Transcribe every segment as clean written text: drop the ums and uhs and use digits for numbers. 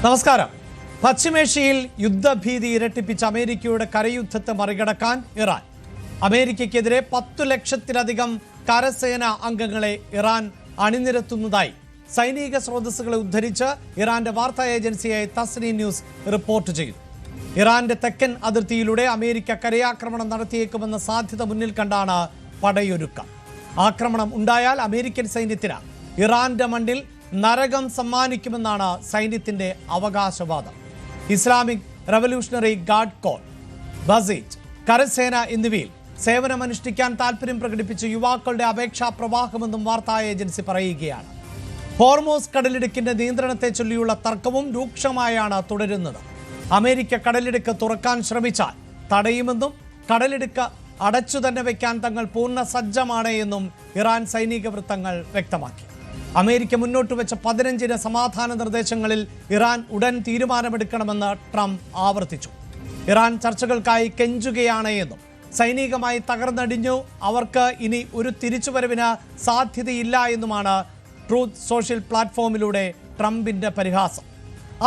നമസ്കാരം. പശ്ചിമേഷ്യയിൽ യുദ്ധഭീതി ഇരട്ടിപ്പിച്ച അമേരിക്കയുടെ കരയുദ്ധത്തെ മറികടക്കാൻ ഇറാൻ. അമേരിക്കയ്ക്കെതിരെ 10 ലക്ഷത്തിലധികം കരസേന അംഗങ്ങളെ ഇറാൻ അണിനിരത്തുന്നതായി സൈനിക സ്രോതസ്സുകളെ ഉദ്ധരിച്ച് ഇറാന്റെ വാർത്താ ഏജൻസിയായ തസ്നീം ന്യൂസ് റിപ്പോർട്ട് ചെയ്തു. ഇറാന്റെ തെക്കൻ അതിർത്തിയിലൂടെ അമേരിക്ക കരയാക്രമണം നടത്തിയേക്കുമെന്ന സാധ്യത മുന്നിൽ കണ്ടാണ് പടയൊരുക്കം. ആക്രമണം ഉണ്ടായാൽ അമേരിക്കൻ സൈന്യത്തിന് ഇറാന്റെ മണ്ണിൽ നരകം സമ്മാനിക്കുമെന്നാണ് സൈന്യത്തിന്റെ അവകാശവാദം. ഇസ്ലാമിക് റവല്യൂഷണറി ഗാർഡ് കോർ, ബസീജ്, കരസേന എന്നിവയിൽ സേവനമനുഷ്ഠിക്കാൻ താൽപര്യം പ്രകടിപ്പിച്ച യുവാക്കളുടെ അപേക്ഷാ പ്രവാഹമെന്നും വാർത്താ ഏജൻസി പറയുകയാണ്. ഹോർമോസ് കടലിടുക്കിന്റെ നിയന്ത്രണത്തെ ചൊല്ലിയുള്ള തർക്കവും രൂക്ഷമായാണ് തുടരുന്നത്. അമേരിക്ക കടലിടുക്ക് തുറക്കാൻ ശ്രമിച്ചാൽ തടയുമെന്നും കടലിടുക്ക് അടച്ചു തന്നെ വയ്ക്കാൻ തങ്ങൾ പൂർണ്ണ സജ്ജമാണ് എന്നും ഇറാൻ സൈനിക വൃത്തങ്ങൾ വ്യക്തമാക്കി. അമേരിക്ക മുന്നോട്ട് വെച്ച 15 സമാധാന നിർദ്ദേശങ്ങളിൽ ഇറാൻ ഉടൻ തീരുമാനമെടുക്കണമെന്ന് ട്രംപ് ആവർത്തിച്ചു. ഇറാൻ ചർച്ചകൾക്കായി കെഞ്ചുകയാണ് എന്നും സൈനികമായി തകർന്നടിഞ്ഞു, അവർക്ക് ഇനി ഒരു തിരിച്ചുവരവിന് സാധ്യതയില്ല എന്നുമാണ് ട്രൂത്ത് സോഷ്യൽ പ്ലാറ്റ്ഫോമിലൂടെ ട്രംപിന്റെ പരിഹാസം.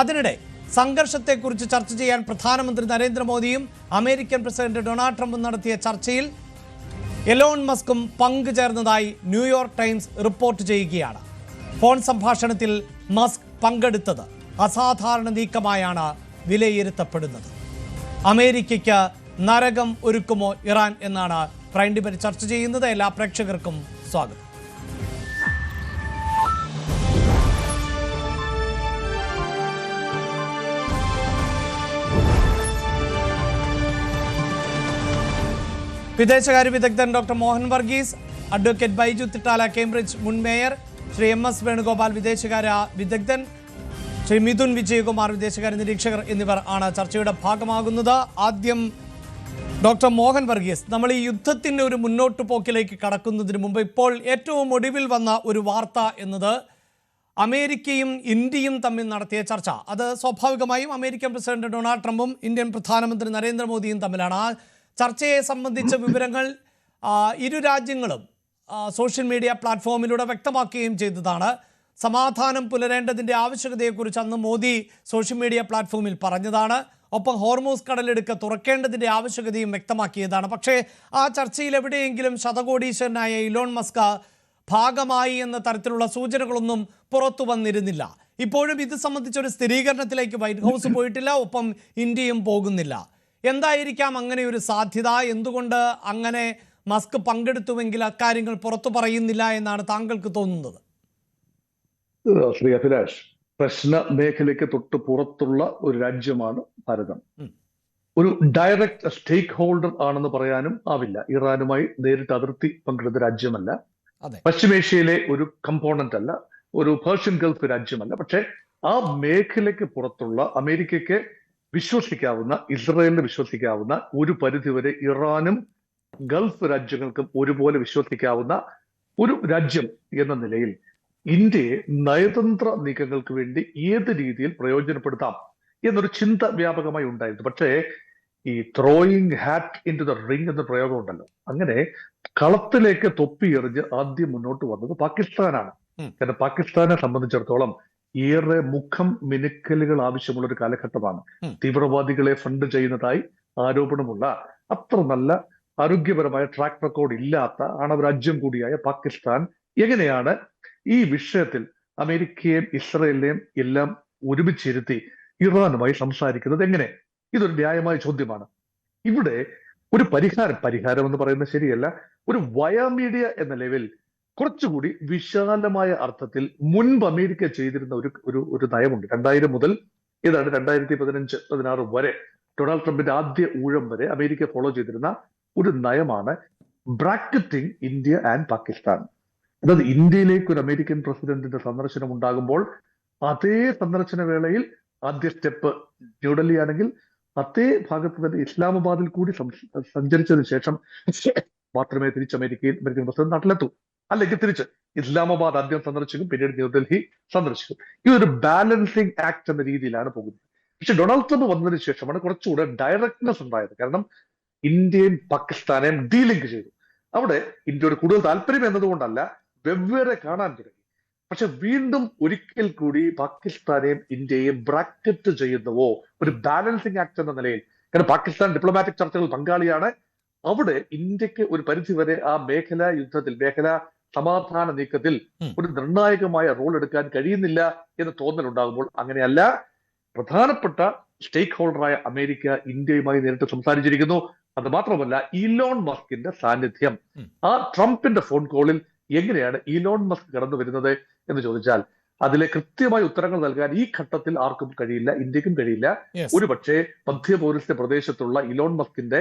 അതിനിടെ സംഘർഷത്തെക്കുറിച്ച് ചർച്ച ചെയ്യാൻ പ്രധാനമന്ത്രി നരേന്ദ്രമോദിയും അമേരിക്കൻ പ്രസിഡന്റ് ഡൊണാൾഡ് ട്രംപും നടത്തിയ ചർച്ചയിൽ എലോൺ മസ്കും പങ്കുചേർന്നതായി ന്യൂയോർക്ക് ടൈംസ് റിപ്പോർട്ട് ചെയ്യുകയാണ്. ഫോൺ സംഭാഷണത്തിൽ മസ്ക് പങ്കെടുത്തത് അസാധാരണ നീക്കമായാണ് വിലയിരുത്തപ്പെടുന്നത്. അമേരിക്കയ്ക്ക് നരകം ഒരുക്കുമോ ഇറാൻ എന്നാണ് പ്രൈം ഡിബേറ്റ് ചർച്ച ചെയ്യുന്നത്. എല്ലാ പ്രേക്ഷകർക്കും സ്വാഗതം. വിദേശകാര്യ വിദഗ്ധൻ doctor Mohan Varghese, advocate Baiju Thittala Cambridge മുൻ മേയർ, ശ്രീ MS വേണുഗോപാൽ വിദേശകാര്യ വിദഗ്ധൻ, ശ്രീ മിഥുൻ വിജയകുമാർ വിദേശകാര്യ നിരീക്ഷകർ എന്നിവർ ആണ് ചർച്ചയുടെ ഭാഗമാകുന്നത്. ആദ്യം ഡോക്ടർ മോഹൻ വർഗീസ്, നമ്മൾ ഈ യുദ്ധത്തിൻ്റെ ഒരു മുന്നോട്ട് പോക്കിലേക്ക് കടക്കുന്നതിന് മുമ്പ് ഇപ്പോൾ ഏറ്റവും ഒടുവിൽ വന്ന ഒരു വാർത്ത എന്നത് അമേരിക്കയും ഇന്ത്യയും തമ്മിൽ നടത്തിയ ചർച്ച. അത് സ്വാഭാവികമായും അമേരിക്കൻ പ്രസിഡന്റ് ഡൊണാൾഡ് ട്രംപും ഇന്ത്യൻ പ്രധാനമന്ത്രി നരേന്ദ്രമോദിയും തമ്മിലാണ്. ആ ചർച്ചയെ സംബന്ധിച്ച വിവരങ്ങൾ ഇരു രാജ്യങ്ങളും സോഷ്യൽ മീഡിയ പ്ലാറ്റ്ഫോമിലൂടെ വ്യക്തമാക്കുകയും ചെയ്തതാണ്. സമാധാനം പുലരേണ്ടതിൻ്റെ ആവശ്യകതയെക്കുറിച്ച് അന്ന് മോദി സോഷ്യൽ മീഡിയ പ്ലാറ്റ്ഫോമിൽ പറഞ്ഞതാണ്. ഒപ്പം ഹോർമൂസ് കടലിടുക്ക് തുറക്കേണ്ടതിൻ്റെ ആവശ്യകതയും വ്യക്തമാക്കിയതാണ്. പക്ഷേ ആ ചർച്ചയിൽ എവിടെയെങ്കിലും ശതകോടീശ്വരനായ ഇലോൺ മസ്ക് ഭാഗമായി എന്ന തരത്തിലുള്ള സൂചനകളൊന്നും പുറത്തു വന്നിരുന്നില്ല. ഇപ്പോഴും ഇത് സംബന്ധിച്ചൊരു സ്ഥിരീകരണത്തിലേക്ക് വൈറ്റ് ഹൗസ് പോയിട്ടില്ല, ഒപ്പം ഇന്ത്യയും പോകുന്നില്ല. എന്തായിരിക്കാം അങ്ങനെ ഒരു സാധ്യത? എന്തുകൊണ്ട് അങ്ങനെ മസ്ക് പങ്കെടുത്തുവെങ്കിൽ അക്കാര്യങ്ങൾ പുറത്തു പറയുന്നില്ല എന്നാണ് താങ്കൾക്ക് തോന്നുന്നത്? ശ്രീ അഭിലാഷ്, പ്രശ്ന മേഖലയ്ക്ക് തൊട്ട് പുറത്തുള്ള ഒരു രാജ്യമാണ് ഭാരതം. ഒരു ഡയറക്റ്റ് സ്റ്റേക്ക് ഹോൾഡർ ആണെന്ന് പറയാനും ആവില്ല. ഇറാനുമായി നേരിട്ട് അതിർത്തി പങ്കിടുന്ന രാജ്യമല്ല, പശ്ചിമേഷ്യയിലെ ഒരു കമ്പോണന്റ് അല്ല, ഒരു പേർഷ്യൻ ഗൾഫ് രാജ്യമല്ല. പക്ഷെ ആ മേഖലയ്ക്ക് പുറത്തുള്ള അമേരിക്കയ്ക്ക് വിശ്വസിക്കാവുന്ന, ഇസ്രായേലിന് വിശ്വസിക്കാവുന്ന, ഒരു പരിധിവരെ ഇറാനും ഗൾഫ് രാജ്യങ്ങൾക്കും ഒരുപോലെ വിശ്വസിക്കാവുന്ന ഒരു രാജ്യം എന്ന നിലയിൽ ഇന്ത്യയെ നയതന്ത്ര നീക്കങ്ങൾക്ക് വേണ്ടി ഏത് രീതിയിൽ പ്രയോജനപ്പെടുത്താം എന്നൊരു ചിന്ത വ്യാപകമായി ഉണ്ടായിരുന്നു. പക്ഷേ ഈ throwing hat into the ring എന്ന പ്രയോഗം ഉണ്ടല്ലോ, അങ്ങനെ കളത്തിലേക്ക് തൊപ്പിയെറിഞ്ഞ് ആദ്യം മുന്നോട്ട് വന്നത് പാകിസ്ഥാനാണ്. കാരണം പാകിസ്ഥാനെ സംബന്ധിച്ചിടത്തോളം ഏറെ മുഖം മിനുക്കലുകൾ ആവശ്യമുള്ള ഒരു കാലഘട്ടമാണ്. തീവ്രവാദികളെ ഫണ്ട് ചെയ്യുന്നതായി ആരോപണമുള്ള, അത്ര നല്ല ആരോഗ്യപരമായ ട്രാക്ക് റെക്കോർഡ് ഇല്ലാത്ത ആണവ രാജ്യം കൂടിയായ പാകിസ്ഥാൻ എങ്ങനെയാണ് ഈ വിഷയത്തിൽ അമേരിക്കയെയും ഇസ്രായേലിനെയും എല്ലാം ഒരുമിച്ചിരുത്തി ഇറാനുമായി സംസാരിക്കുന്നത്? എങ്ങനെ? ഇതൊരു ന്യായമായ ചോദ്യമാണ്. ഇവിടെ ഒരു പരിഹാരം എന്ന് പറയുന്നത് ശരിയല്ല, ഒരു വയാമീഡിയ എന്ന ലെവൽ കുറച്ചുകൂടി വിശാലമായ അർത്ഥത്തിൽ മുൻപ് അമേരിക്ക ചെയ്തിരുന്ന ഒരു നയമുണ്ട്. 2000 മുതൽ ഏതാണ് 2015-16 വരെ, ഡൊണാൾഡ് ട്രംപിന്റെ ആദ്യ ഊഴം വരെ അമേരിക്ക ഫോളോ ചെയ്തിരുന്ന ഒരു നയമാണ് ബ്രാക്കറ്റിംഗ് ഇന്ത്യ ആൻഡ് പാകിസ്ഥാൻ. അതായത് ഇന്ത്യയിലേക്ക് ഒരു അമേരിക്കൻ പ്രസിഡന്റിന്റെ സന്ദർശനം ഉണ്ടാകുമ്പോൾ അതേ സന്ദർശന വേളയിൽ ആദ്യ സ്റ്റെപ്പ് ന്യൂഡൽഹി ആണെങ്കിൽ അതേ ഭാഗത്ത് തന്നെ ഇസ്ലാമാബാദിൽ കൂടി സഞ്ചരിച്ചതിന് ശേഷം മാത്രമേ തിരിച്ച് അമേരിക്കൻ പ്രസിഡന്റ് നാട്ടിലെത്തൂ. അല്ലെങ്കിൽ തിരിച്ച് ഇസ്ലാമാബാദ് ആദ്യം സന്ദർശിക്കും, പിന്നീട് ന്യൂഡൽഹി സന്ദർശിക്കും. ഇതൊരു ബാലൻസിങ് ആക്ട് എന്ന രീതിയിലാണ് പോകുന്നത്. പക്ഷെ ഡൊണാൾഡ് ട്രംപ് വന്നതിന് ശേഷമാണ് കുറച്ചുകൂടെ ഡയറക്ട്നെസ് ഉണ്ടായത്. കാരണം ഇന്ത്യയും പാകിസ്ഥാനെയും ഡീലിങ്ക് ചെയ്തു. അവിടെ ഇന്ത്യയോട് കൂടുതൽ താല്പര്യം എന്നതുകൊണ്ടല്ല, വെവ്വേറെ കാണാൻ തുടങ്ങി. പക്ഷെ വീണ്ടും ഒരിക്കൽ കൂടി പാകിസ്ഥാനെയും ഇന്ത്യയെയും ബ്രാക്കറ്റ് ചെയ്യുന്നുവോ ഒരു ബാലൻസിങ് ആക്ട് എന്ന നിലയിൽ? കാരണം പാകിസ്ഥാൻ ഡിപ്ലോമാറ്റിക് ചർച്ചകൾ പങ്കാളിയാണ്. അവിടെ ഇന്ത്യക്ക് ഒരു പരിധിവരെ ആ മേഖലാ യുദ്ധത്തിൽ, മേഖലാ സമാധാന നീക്കത്തിൽ ഒരു നിർണായകമായ റോൾ എടുക്കാൻ കഴിയുന്നില്ല എന്ന് തോന്നലുണ്ടാകുമ്പോൾ അങ്ങനെയല്ല. പ്രധാനപ്പെട്ട സ്റ്റേക്ക് ഹോൾഡറായ അമേരിക്ക ഇന്ത്യയുമായി നേരിട്ട് സംസാരിച്ചിരിക്കുന്നു. അത് മാത്രമല്ല, ഇലോൺ മസ്കിന്റെ സാന്നിധ്യം, ആ ട്രംപിന്റെ ഫോൺ കോളിൽ എങ്ങനെയാണ് ഇലോൺ മസ്ക് കടന്നു വരുന്നത് എന്ന് ചോദിച്ചാൽ അതിലെ കൃത്യമായ ഉത്തരങ്ങൾ നൽകാൻ ഈ ഘട്ടത്തിൽ ആർക്കും കഴിയില്ല, ഇന്ത്യക്കും കഴിയില്ല. ഒരുപക്ഷെ മധ്യപൗരസ്ത്യ പ്രദേശത്തുള്ള ഇലോൺ മസ്കിന്റെ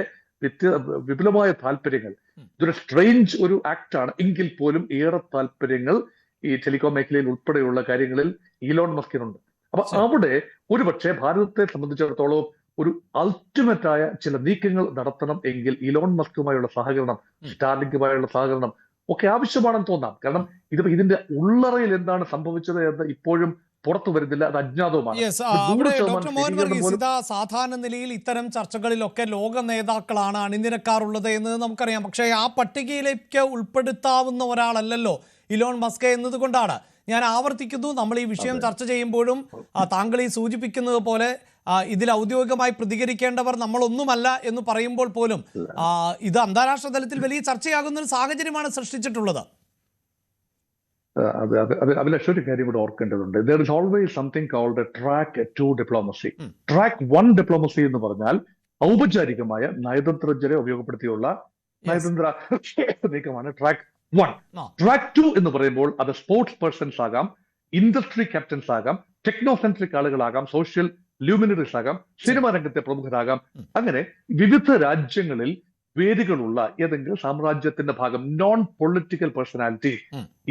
വിപുലമായ താല്പര്യങ്ങൾ, ഇതൊരു സ്ട്രേഞ്ച് ഒരു ആക്ട് ആണ് എങ്കിൽ പോലും ഏറെ താല്പര്യങ്ങൾ ഈ ടെലികോം മേഖലയിൽ ഉൾപ്പെടെയുള്ള കാര്യങ്ങളിൽ ഇലോൺ മസ്കിനുണ്ട്. അപ്പൊ അവിടെ ഒരുപക്ഷെ ഭാരതത്തെ സംബന്ധിച്ചിടത്തോളം ഒരു അൾട്ടിമേറ്റ് ആയ ചില നീക്കങ്ങൾ നടത്തണം എങ്കിൽ ഇലോൺ മസ്കുമായുള്ള സഹകരണം, സ്റ്റാർലിങ്കുമായുള്ള സഹകരണം ഒക്കെ ആവശ്യമാണെന്ന് തോന്നാം. കാരണം ഇതിന്റെ ഉള്ളറയിൽ എന്താണ് സംഭവിച്ചത് എന്ന് ഇപ്പോഴും പുറത്തു വരുന്നില്ല, അത് അജ്ഞാതവുമാണ്. ഡോക്ടർ മോഹൻ വർഗീസ്, ഇതാ സാധാരണ നിലയിൽ ഇത്തരം ചർച്ചകളിലൊക്കെ ലോക നേതാക്കളാണ് അണിനിരക്കാറുള്ളത് എന്ന് നമുക്കറിയാം. പക്ഷേ ആ പട്ടികയിലേക്ക് ഉൾപ്പെടുത്താവുന്ന ഒരാളല്ലല്ലോ ഇലോൺ മസ്ക് എന്നതുകൊണ്ടാണ് ഞാൻ ആവർത്തിക്കുന്നു, നമ്മൾ ഈ വിഷയം ചർച്ച ചെയ്യുമ്പോഴും താങ്കൾ ഈ സൂചിപ്പിക്കുന്നത് പോലെ ഇതിൽ ഔദ്യോഗികമായി പ്രതികരിക്കേണ്ടവർ നമ്മളൊന്നുമല്ല എന്ന് പറയുമ്പോൾ പോലും ഇത് അന്താരാഷ്ട്ര തലത്തിൽ വലിയ ചർച്ചയാകുന്ന ഒരു സാഹചര്യമാണ് സൃഷ്ടിച്ചിട്ടുള്ളത്. അഭിലാഷ്, ഒരു കാര്യം കൂടെ ഓർക്കേണ്ടതുണ്ട്. There is always something called track 2 diplomacy. Track 1 diplomacy എന്ന് പറഞ്ഞാൽ ഔപചാരികമായ നയതന്ത്രജ്ഞരെ ഉപയോഗപ്പെടുത്തിയുള്ള നയതന്ത്ര നീക്കമാണ് ട്രാക്ക് 1. ട്രാക്ക് 2 എന്ന് പറയുമ്പോൾ അത് സ്പോർട്സ് പേഴ്സൺസ് ആകാം, ഇൻഡസ്ട്രി ക്യാപ്റ്റൻസ് ആകാം, ടെക്നോസെൻട്രിക് ആളുകളാകാം, സോഷ്യൽ ലൂമിനറീസ് ആകാം, സിനിമാ രംഗത്തെ പ്രമുഖരാകാം. അങ്ങനെ വിവിധ രാജ്യങ്ങളിൽ വേദികളുള്ള ഏതെങ്കിലും സാമ്രാജ്യത്തിന്റെ ഭാഗം, നോൺ പൊളിറ്റിക്കൽ പേഴ്സണാലിറ്റി.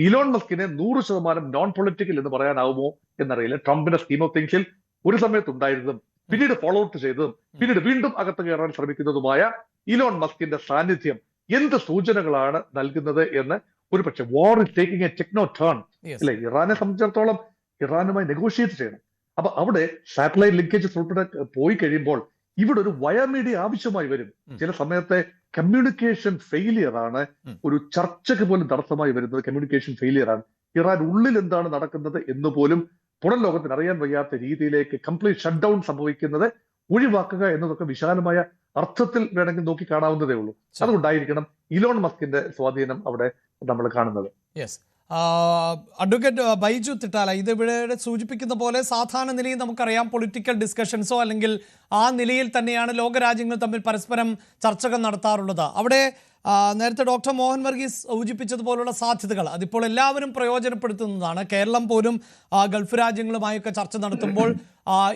ഇലോൺ മസ്കിനെ 100% നോൺ പൊളിറ്റിക്കൽ എന്ന് പറയാനാവുമോ എന്നറിയില്ല. ട്രംപിന്റെ സ്കീം ഓഫ് തിങ്സിൽ ഒരു സമയത്ത് ഉണ്ടായിരുന്നതും പിന്നീട് ഫോളോ ഔട്ട് ചെയ്തതും പിന്നീട് വീണ്ടും അകത്ത് കയറാൻ ശ്രമിക്കുന്നതുമായ ഇലോൺ മസ്കിന്റെ സാന്നിധ്യം എന്ത് സൂചനകളാണ് നൽകുന്നത് എന്ന് ഒരുപക്ഷെ war is taking A techno turn അല്ലെ? ഇറാനെ സംബന്ധിച്ചിടത്തോളം ഇറാനുമായി നെഗോഷിയേറ്റ് ചെയ്യണം. അപ്പൊ അവിടെ സാറ്റലൈറ്റ് ലിങ്കേജസ് ഉൾപ്പെടെ പോയി കഴിയുമ്പോൾ ഇവിടെ ഒരു വയർ മീഡിയ ആവശ്യമായി വരും. ചില സമയത്തെ കമ്മ്യൂണിക്കേഷൻ ഫെയിലിയർ ആണ് ഒരു ചർച്ചയ്ക്ക് പോലും തടസ്സമായി വരുന്നത്. കമ്മ്യൂണിക്കേഷൻ ഫെയിലിയർ ആണ്. ഇറാൻ ഉള്ളിൽ എന്താണ് നടക്കുന്നത് എന്ന് പോലും പുറം ലോകത്തിന് അറിയാൻ വയ്യാത്ത രീതിയിലേക്ക് കംപ്ലീറ്റ് ഷട്ട് ഡൗൺ സംഭവിക്കുന്നത് ഒഴിവാക്കുക എന്നതൊക്കെ വിശാലമായ അർത്ഥത്തിൽ വേണമെങ്കിൽ നോക്കി കാണാവുന്നതേ ഉള്ളൂ. അതുകൊണ്ടായിരിക്കണം ഇലോൺ മസ്കിന്റെ സ്വാധീനം അവിടെ നമ്മൾ കാണുന്നത്. അഡ്വക്കേറ്റ് ബൈജു തിട്ടാല, ഇത് ഇവിടെ സൂചിപ്പിക്കുന്ന പോലെ സാധാരണ നിലയിൽ നമുക്കറിയാം പൊളിറ്റിക്കൽ ഡിസ്കഷൻസോ അല്ലെങ്കിൽ ആ നിലയിൽ തന്നെയാണ് ലോകരാജ്യങ്ങൾ തമ്മിൽ പരസ്പരം ചർച്ചകൾ നടത്താറുള്ളത്. അവിടെ നേരത്തെ ഡോക്ടർ മോഹൻ വർഗീസ് സൂചിപ്പിച്ചതുപോലുള്ള സാധ്യതകൾ അതിപ്പോൾ എല്ലാവരും പ്രയോജനപ്പെടുത്തുന്നതാണ്. കേരളം പോലും ഗൾഫ് രാജ്യങ്ങളുമായൊക്കെ ചർച്ച നടത്തുമ്പോൾ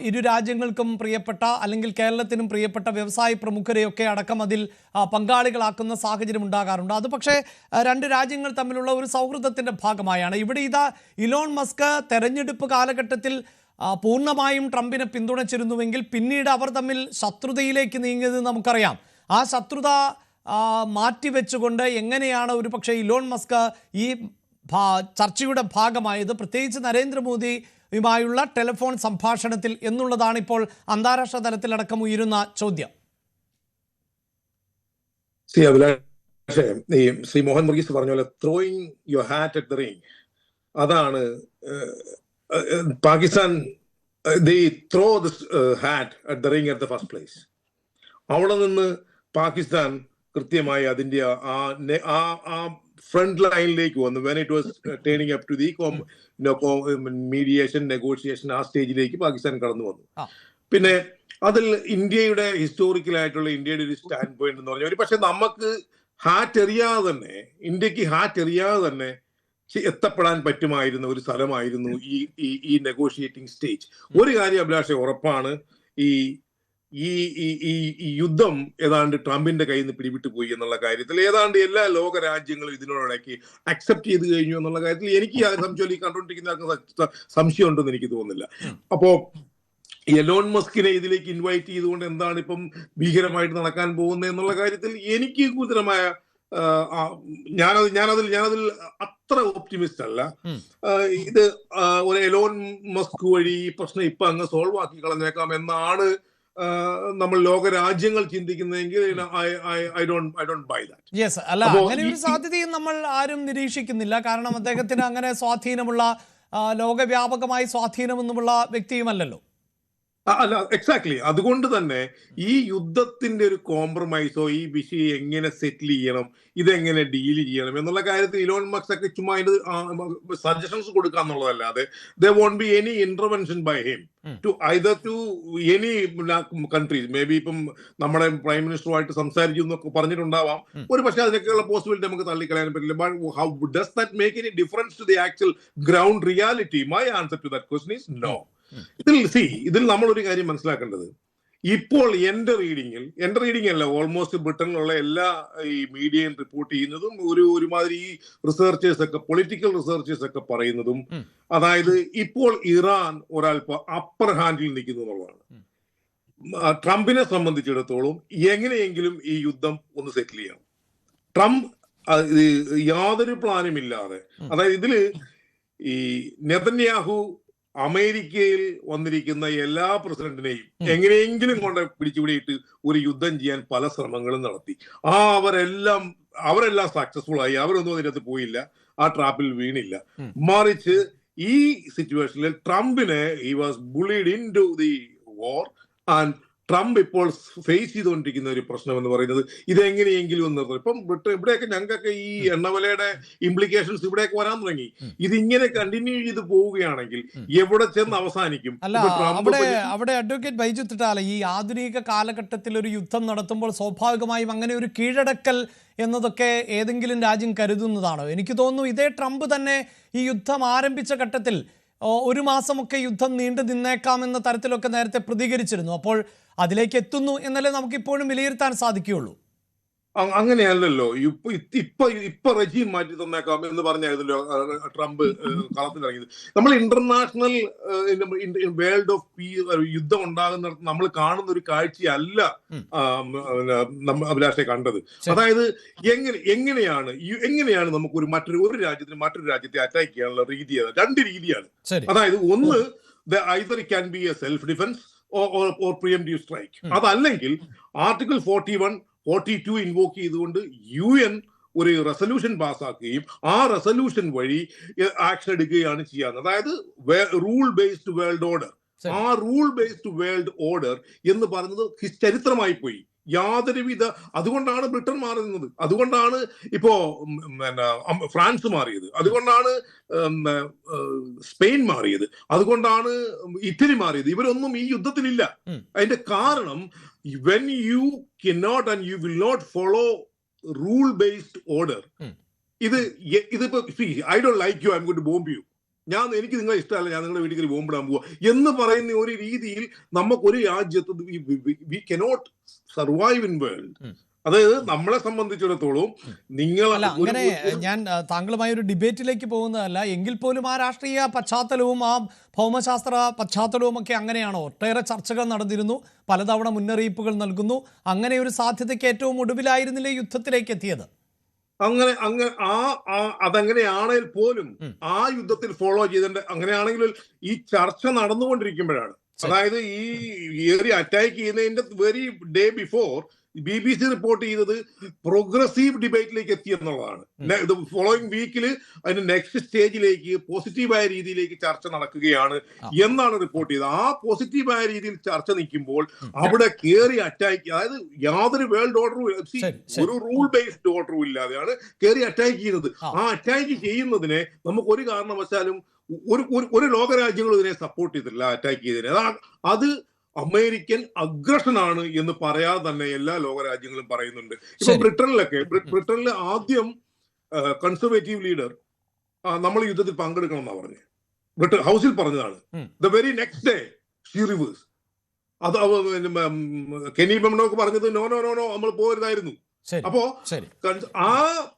ഇരു രാജ്യങ്ങൾക്കും പ്രിയപ്പെട്ട അല്ലെങ്കിൽ കേരളത്തിനും പ്രിയപ്പെട്ട വ്യവസായ പ്രമുഖരെയൊക്കെ അടക്കം അതിൽ പങ്കാളികളാക്കുന്ന സാഹചര്യം ഉണ്ടാകാറുണ്ട്. അത് പക്ഷേ രണ്ട് രാജ്യങ്ങൾ തമ്മിലുള്ള ഒരു സൗഹൃദത്തിൻ്റെ ഭാഗമായാണ്. ഇവിടെ ഇതാ ഇലോൺ മസ്ക് തെരഞ്ഞെടുപ്പ് കാലഘട്ടത്തിൽ പൂർണ്ണമായും ട്രംപിനെ പിന്തുണച്ചിരുന്നുവെങ്കിൽ പിന്നീട് അവർ തമ്മിൽ ശത്രുതയിലേക്ക് നീങ്ങിയത് നമുക്കറിയാം. ആ ശത്രുത മാറ്റിവെച്ചുകൊണ്ട് എങ്ങനെയാണ് ഒരു പക്ഷേ ഇലോൺ മസ്ക് ഈ ചർച്ചയുടെ ഭാഗമായത്, പ്രത്യേകിച്ച് നരേന്ദ്രമോദിയുമായുള്ള ടെലിഫോൺ സംഭാഷണത്തിൽ എന്നുള്ളതാണ് ഇപ്പോൾ അന്താരാഷ്ട്ര തലത്തിലടക്കം ഉയരുന്ന ചോദ്യം. ശ്രീ മോഹൻ വർഗീസ് പറഞ്ഞ പോലെ throwing your hat at the ring, അതാണ് Pakistan throw this hat at the ring at the first place. അവിടെ നിന്ന് പാകിസ്ഥാൻ കൃത്യമായി അതിന്റെ ആ ഫ്രണ്ട് ലൈനിലേക്ക് വന്നു. When it was turning up to the mediation, negotiation, ആ സ്റ്റേജിലേക്ക് പാകിസ്ഥാൻ കടന്നു വന്നു. പിന്നെ അതിൽ ഇന്ത്യയുടെ ഹിസ്റ്റോറിക്കലായിട്ടുള്ള ഇന്ത്യയുടെ ഒരു സ്റ്റാൻഡ് പോയിന്റ് എന്ന് പറഞ്ഞാൽ, പക്ഷെ നമുക്ക് ഹാറ്റ് എറിയാതെ തന്നെ, ഇന്ത്യക്ക് ഹാറ്റ് എറിയാതെ തന്നെ എത്തപ്പെടാൻ പറ്റുമായിരുന്ന ഒരു സ്ഥലമായിരുന്നു ഈ നെഗോഷിയേറ്റിംഗ് സ്റ്റേജ്. ഒരു കാര്യം അഭിലാഷ ഉറപ്പാണ്, ഈ യുദ്ധം ഏതാണ്ട് ട്രംപിന്റെ കയ്യിൽ നിന്ന് പിടിവിട്ടു പോയി എന്നുള്ള കാര്യത്തിൽ ഏതാണ്ട് എല്ലാ ലോക രാജ്യങ്ങളും ഇതിനോടിടയ്ക്ക് അക്സെപ്റ്റ് ചെയ്ത് കഴിഞ്ഞു എന്നുള്ള കാര്യത്തിൽ എനിക്ക് സംശയം, ഈ കണ്ടുകൊണ്ടിരിക്കുന്ന സംശയം ഉണ്ടെന്ന് എനിക്ക് തോന്നുന്നില്ല. അപ്പോ എലോൺ മസ്കിനെ ഇതിലേക്ക് ഇൻവൈറ്റ് ചെയ്തുകൊണ്ട് എന്താണ് ഇപ്പം ഭീകരമായിട്ട് നടക്കാൻ പോകുന്നത് എന്നുള്ള കാര്യത്തിൽ എനിക്ക് ഗുരുതരമായ ഞാനതിൽ അത്ര ഓപ്റ്റിമിസ്റ്റ് അല്ല. ഇത് ഒരു എലോൺ മസ്ക് വഴി ഈ പ്രശ്നം ഇപ്പൊ അങ്ങ് സോൾവ് ആക്കി കളഞ്ഞേക്കാം എന്നാണ് നമ്മൾ ലോക രാജ്യങ്ങൾ ചിന്തിക്കുന്നതെങ്കിൽ I don't buy that. Yes, അല്ല അങ്ങനെ ഒരു സാധ്യതയും നമ്മൾ ആരും നിരീക്ഷിക്കുന്നില്ല. കാരണം അദ്ദേഹത്തിന് അങ്ങനെ സ്വാധീനമുള്ള ലോകവ്യാപകമായി സ്വാധീനമൊന്നുമുള്ള വ്യക്തിയുമല്ലല്ലോ. അല്ല, എക്സാക്ട്ലി. അതുകൊണ്ട് തന്നെ ഈ യുദ്ധത്തിന്റെ ഒരു കോംപ്രമൈസോ ഈ വിഷയം എങ്ങനെ സെറ്റിൽ ചെയ്യണം, ഇതെങ്ങനെ ഡീൽ ചെയ്യണം എന്നുള്ള കാര്യത്തിൽ ഇലോൺ മസ്ക് ഒക്കെ ചുമ്മാ അതിന്റെ സജഷൻസ് കൊടുക്കുക എന്നുള്ളതല്ലാതെ there won't be any intervention by him to either to any countries. Maybe ഇപ്പം നമ്മുടെ പ്രൈം മിനിസ്റ്ററുമായിട്ട് സംസാരിച്ചു എന്നൊക്കെ പറഞ്ഞിട്ടുണ്ടാവാം. ഒരു പക്ഷേ അതിനൊക്കെയുള്ള പോസിബിലിറ്റി നമുക്ക് തള്ളിക്കളയാൻ പറ്റില്ല. But how does that make any difference to the actual ground reality? My answer to that question is no. ഇതിൽ നമ്മളൊരു കാര്യം മനസ്സിലാക്കേണ്ടത്, ഇപ്പോൾ എന്റെ റീഡിംഗ് അല്ല, ഓൾമോസ്റ്റ് ബ്രിട്ടനിലുള്ള എല്ലാ ഈ മീഡിയയും റിപ്പോർട്ട് ചെയ്യുന്നതും ഒരുമാതിരി ഈ റിസർച്ചേഴ്സ് ഒക്കെ, പൊളിറ്റിക്കൽ റിസർച്ചേഴ്സ് ഒക്കെ പറയുന്നതും, അതായത് ഇപ്പോൾ ഇറാൻ ഒരൽപ്പം അപ്പർ ഹാൻഡിൽ നിൽക്കുന്നു എന്നുള്ളതാണ്. ട്രംപിനെ സംബന്ധിച്ചിടത്തോളം എങ്ങനെയെങ്കിലും ഈ യുദ്ധം ഒന്ന് സെറ്റിൽ ചെയ്യണം. ട്രംപ് യാതൊരു പ്ലാനും ഇല്ലാതെ, അതായത് ഇതില് ഈ നെതന്യാഹു അമേരിക്കയിൽ വന്നിരിക്കുന്ന എല്ലാ പ്രസിഡന്റിനെയും എങ്ങനെയെങ്കിലും കൊണ്ട് പിടിച്ചുപിടിയിട്ട് ഒരു യുദ്ധം ചെയ്യാൻ പല ശ്രമങ്ങളും നടത്തി. അവരെല്ലാം സക്സസ്ഫുൾ ആയി. അവരൊന്നും അതിനകത്ത് പോയില്ല, ആ ട്രാപ്പിൽ വീണില്ല. മറിച്ച് ഈ സിറ്റുവേഷനിൽ ട്രംപിനെ he was bullied into the war. And Trump ഇപ്പോൾ ഫേസ് ചെയ്തുകൊണ്ടിരിക്കുന്ന ഒരു പ്രശ്നം എന്ന് പറയുന്നത് ഇതെങ്ങനെയെങ്കിലും ഒന്ന് നിർത്തും. ഇപ്പം ഇവിടെയൊക്കെ ഞങ്ങൾക്കൊക്കെ ഈ എണ്ണവിലയുടെ ഇംപ്ലിക്കേഷൻസ് ഇവിടെയൊക്കെ വരാൻ തുടങ്ങി. ഇതിങ്ങനെ കണ്ടിന്യൂ ചെയ്ത് പോവുകയാണെങ്കിൽ എവിടെ ചെന്ന് അവസാനിക്കും? അല്ല, അവിടെ അഡ്വക്കേറ്റ് ബൈജു തിട്ടാല, ഈ ആധുനിക കാലഘട്ടത്തിൽ ഒരു യുദ്ധം നടത്തുമ്പോൾ സ്വാഭാവികമായും അങ്ങനെ ഒരു കീഴടക്കൽ എന്നതൊക്കെ ഏതെങ്കിലും രാജ്യം കരുതുന്നതാണോ? എനിക്ക് തോന്നുന്നു ഇതേ ട്രംപ് തന്നെ ഈ യുദ്ധം ആരംഭിച്ച ഘട്ടത്തിൽ ഒരു മാസമൊക്കെ യുദ്ധം നീണ്ടു നിന്നേക്കാം എന്ന തരത്തിലൊക്കെ നേരത്തെ പ്രതികരിച്ചിരുന്നു. അപ്പോൾ അതിലേക്ക് എത്തുന്നു എന്നല്ലേ നമുക്കിപ്പോഴും വിലയിരുത്താൻ സാധിക്കുകയുള്ളൂ. അങ്ങനെയല്ലല്ലോ. ഇപ്പൊ റെജീം മാറ്റി തന്നേക്കാം എന്ന് പറഞ്ഞായിരുന്നല്ലോ ട്രംപ് കളത്തിലിറങ്ങിയത്. നമ്മൾ ഇന്റർനാഷണൽ വേൾഡ് ഓഫ് യുദ്ധം ഉണ്ടാകുന്നിടത്ത് നമ്മൾ കാണുന്ന ഒരു കാഴ്ചയല്ല അഭിലാഷെ കണ്ടത്. അതായത് എങ്ങനെയാണ് നമുക്ക് ഒരു രാജ്യത്തിന് മറ്റൊരു രാജ്യത്തെ അറ്റാക്ക് ചെയ്യാനുള്ള രീതി? രണ്ട് രീതിയാണ്. അതായത് ഒന്ന്, either it can be a self defense or preemptive strike. അതല്ലെങ്കിൽ ആർട്ടിക്കിൾ 42 ഇൻവോക്ക് ചെയ്തുകൊണ്ട് UN ഒരു റെസൊല്യൂഷൻ പാസ്സാക്കുകയും ആ റെസൊല്യൂഷൻ വഴി ആക്ഷൻ എടുക്കുകയാണ് ചെയ്യാറ്. അതായത് റൂൾ ബേസ്ഡ് വേൾഡ് ഓർഡർ. ആ റൂൾ ബേസ്ഡ് വേൾഡ് ഓർഡർ എന്ന് പറയുന്നത് ചരിത്രമായി പോയി. അതുകൊണ്ടാണ് ബ്രിട്ടൻ മാറുന്നത്, അതുകൊണ്ടാണ് ഇപ്പോ ഫ്രാൻസ് മാറിയത്, അതുകൊണ്ടാണ് സ്പെയിൻ മാറിയത്, അതുകൊണ്ടാണ് ഇറ്റലി മാറിയത്. ഇവരൊന്നും ഈ യുദ്ധത്തിലില്ല. അതിന്റെ കാരണം, when you cannot and you will not follow rule based order, ഇതിപ്പോ I don't like you, I'm going to bomb you, എനിക്ക് നിങ്ങളെ ഇഷ്ടമല്ല, ഞാൻ നിങ്ങളുടെ വീട്ടിൽ ബോംബിടാൻ പോവുക എന്ന് പറയുന്ന ഒരു രീതിയിൽ നമുക്കൊരു രാജ്യത്ത് we cannot survive in world. അതായത് നമ്മളെ സംബന്ധിച്ചിടത്തോളം അങ്ങനെ ഞാൻ താങ്കളുമായി ഒരു ഡിബേറ്റിലേക്ക് പോകുന്നതല്ല, എങ്കിൽ പോലും ആ രാഷ്ട്രീയ പശ്ചാത്തലവും ആ ഭൗമശാസ്ത്ര പശ്ചാത്തലവും ഒക്കെ അങ്ങനെയാണോ? ഒട്ടേറെ ചർച്ചകൾ നടന്നിരുന്നു, പലതവണ മുന്നറിയിപ്പുകൾ നൽകുന്നു. അങ്ങനെ ഒരു സാധ്യതയ്ക്ക് ഏറ്റവും ഒടുവിലായിരുന്നില്ലേ യുദ്ധത്തിലേക്ക് എത്തിയത്? അതങ്ങനെയാണെങ്കിൽ പോലും ആ യുദ്ധത്തിൽ ഫോളോ ചെയ്തിട്ടുണ്ട്. അങ്ങനെയാണെങ്കിൽ ഈ ചർച്ച നടന്നുകൊണ്ടിരിക്കുമ്പോഴാണ്, അതായത് ഈ ഏരിയ അറ്റാക്ക് ചെയ്യുന്നതിന്റെ very day before BBC report ചെയ്തത് പ്രോഗ്രസീവ് ഡിബേറ്റിലേക്ക് എത്തി എന്നുള്ളതാണ്. ഫോളോയിങ് വീക്കിൽ അതിന്റെ നെക്സ്റ്റ് സ്റ്റേജിലേക്ക് പോസിറ്റീവായ രീതിയിലേക്ക് ചർച്ച നടക്കുകയാണ് എന്നാണ് റിപ്പോർട്ട് ചെയ്തത്. ആ പോസിറ്റീവായ രീതിയിൽ ചർച്ച നിൽക്കുമ്പോൾ അവിടെ കയറി അറ്റാക്ക്, അതായത് യാതൊരു വേൾഡ് ഓർഡറും, ഒരു റൂൾ ബേസ്ഡ് ഓർഡറും ഇല്ലാതെയാണ് കയറി അറ്റാക്ക് ചെയ്യുന്നത്. ആ അറ്റാക്ക് ചെയ്യുന്നതിനെ നമുക്ക് ഒരു കാരണവശാലും ഒരു ലോകരാജ്യങ്ങളും ഇതിനെ സപ്പോർട്ട് ചെയ്തിട്ടില്ല. അറ്റാക്ക് ചെയ്തതിനെ അത് അമേരിക്കൻ അഗ്രഷനാണ് എന്ന് പറയാതെ തന്നെ എല്ലാ ലോകരാജ്യങ്ങളും പറയുന്നുണ്ട്. ഇപ്പൊ ബ്രിട്ടനിൽ ആദ്യം കൺസർവേറ്റീവ് ലീഡർ നമ്മൾ യുദ്ധത്തിൽ പങ്കെടുക്കണം എന്നാ പറഞ്ഞത്. ബ്രിട്ടൻ ഹൗസിൽ പറഞ്ഞതാണ്. The very next day she reverse. അത് കെനി ബെമണോക്ക് പറഞ്ഞത് നോ നമ്മൾ പോരുതായിരുന്നു. അപ്പോ ആ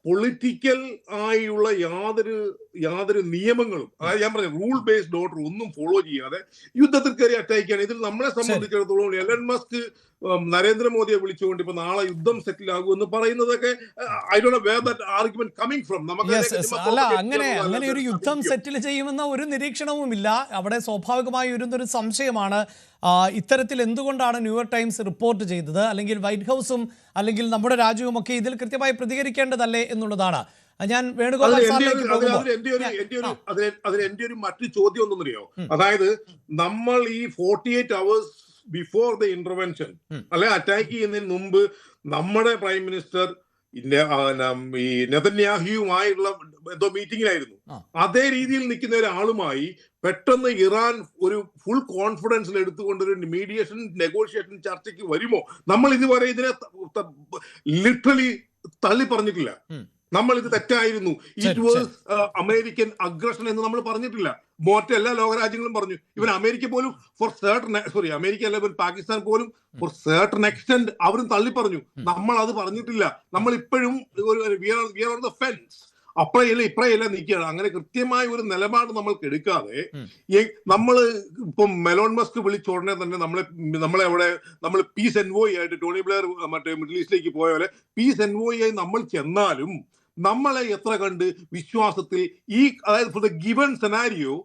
പൊളിറ്റിക്കൽ ആയുള്ള യാതൊരു നിയമങ്ങളും, അതായത് ഞാൻ പറഞ്ഞ റൂൾ ബേസ്ഡ് ഓർഡർ ഒന്നും ഫോളോ ചെയ്യാതെ യുദ്ധത്തിൽ കയറി അറ്റാക്കാണ്. ഇതിൽ നമ്മളെ സംബന്ധിച്ചിടത്തോളം എലൻ മസ്ക് നരേന്ദ്രമോദിയെ വിളിച്ചുകൊണ്ട് ഇപ്പൊ നാളെ യുദ്ധം സെറ്റിൽ ആകും എന്ന് പറയുന്നതൊക്കെ I don't know where that argument coming from. അല്ല, അങ്ങനെ ഒരു യുദ്ധം സെറ്റിൽ ചെയ്യുമെന്ന ഒരു നിരീക്ഷണവുമില്ല. അവിടെ സ്വാഭാവികമായി വരുന്നൊരു സംശയമാണ്, ഇത്തരത്തിൽ എന്തുകൊണ്ടാണ് ന്യൂയോർക്ക് ടൈംസ് റിപ്പോർട്ട് ചെയ്തത്, അല്ലെങ്കിൽ വൈറ്റ് ഹൗസും അല്ലെങ്കിൽ നമ്മുടെ രാജ്യവും ഒക്കെ ഇതിൽ കൃത്യമായി പ്രതികരിക്കേണ്ടതല്ലേ എന്നുള്ളതാണ്. ഞാൻ വേണുഗോപാൽ സാറിലേക്ക് പോകുമ്പോൾ എന്റെ ഒരു മറ്റു ചോദ്യം ഒന്നറിയോ, അതായത് നമ്മൾ ഈ 48 hours ബിഫോർ ദ ഇന്റർവെൻഷൻ അല്ലെ അറ്റാക്ക് ചെയ്യുന്നതിന് മുമ്പ് നമ്മുടെ പ്രൈം മിനിസ്റ്റർ ഈ നെതന്യാഹുവുമായുള്ള എന്തോ മീറ്റിംഗിലായിരുന്നു. അതേ രീതിയിൽ നിൽക്കുന്ന ഒരാളുമായി പെട്ടെന്ന് ഇറാൻ ഒരു ഫുൾ കോൺഫിഡൻസിൽ എടുത്തുകൊണ്ട് ഒരു മീഡിയേഷൻ നെഗോഷിയേഷൻ ചർച്ചയ്ക്ക് വരുമോ? നമ്മൾ ഇതുവരെ ഇതിനെ ലിറ്ററലി തള്ളി പറഞ്ഞിട്ടില്ല. നമ്മൾ ഇത് തെറ്റായിരുന്നു, ഇറ്റ് വാസ് അമേരിക്കൻ അഗ്രഷൻ എന്ന് നമ്മൾ പറഞ്ഞിട്ടില്ല. മറ്റെല്ലാ ലോകരാജ്യങ്ങളും പറഞ്ഞു. ഇവൻ അമേരിക്ക പോലും അമേരിക്ക അല്ല, ഇവൻ പാകിസ്ഥാൻ പോലും ഫോർ സർട്ടൺ എക്സ്റ്റെന്റ് അവരും തള്ളി പറഞ്ഞു. നമ്മൾ അത് പറഞ്ഞിട്ടില്ല. നമ്മൾ ഇപ്പോഴും ഫെൻസ് അപ്പഴല്ല ഇപ്പഴല്ല നിൽക്കുകയാണ്. അങ്ങനെ കൃത്യമായ ഒരു നിലപാട് നമ്മൾക്ക് എടുക്കാതെ നമ്മൾ ഇപ്പം മെലോൺ മസ്ക് വിളിച്ചോടനെ തന്നെ നമ്മൾ പീസ് എൻവോയി ആയിട്ട് ടോണി ബ്ലെയർ മറ്റേ മിഡിൽ ഈസ്റ്റിലേക്ക് പോയ പോലെ പീസ് എൻവോയി ആയി നമ്മൾ ചെന്നാലും നമ്മളെ എത്ര കണ്ട് വിശ്വാസത്തിൽ അതായത് for the given scenario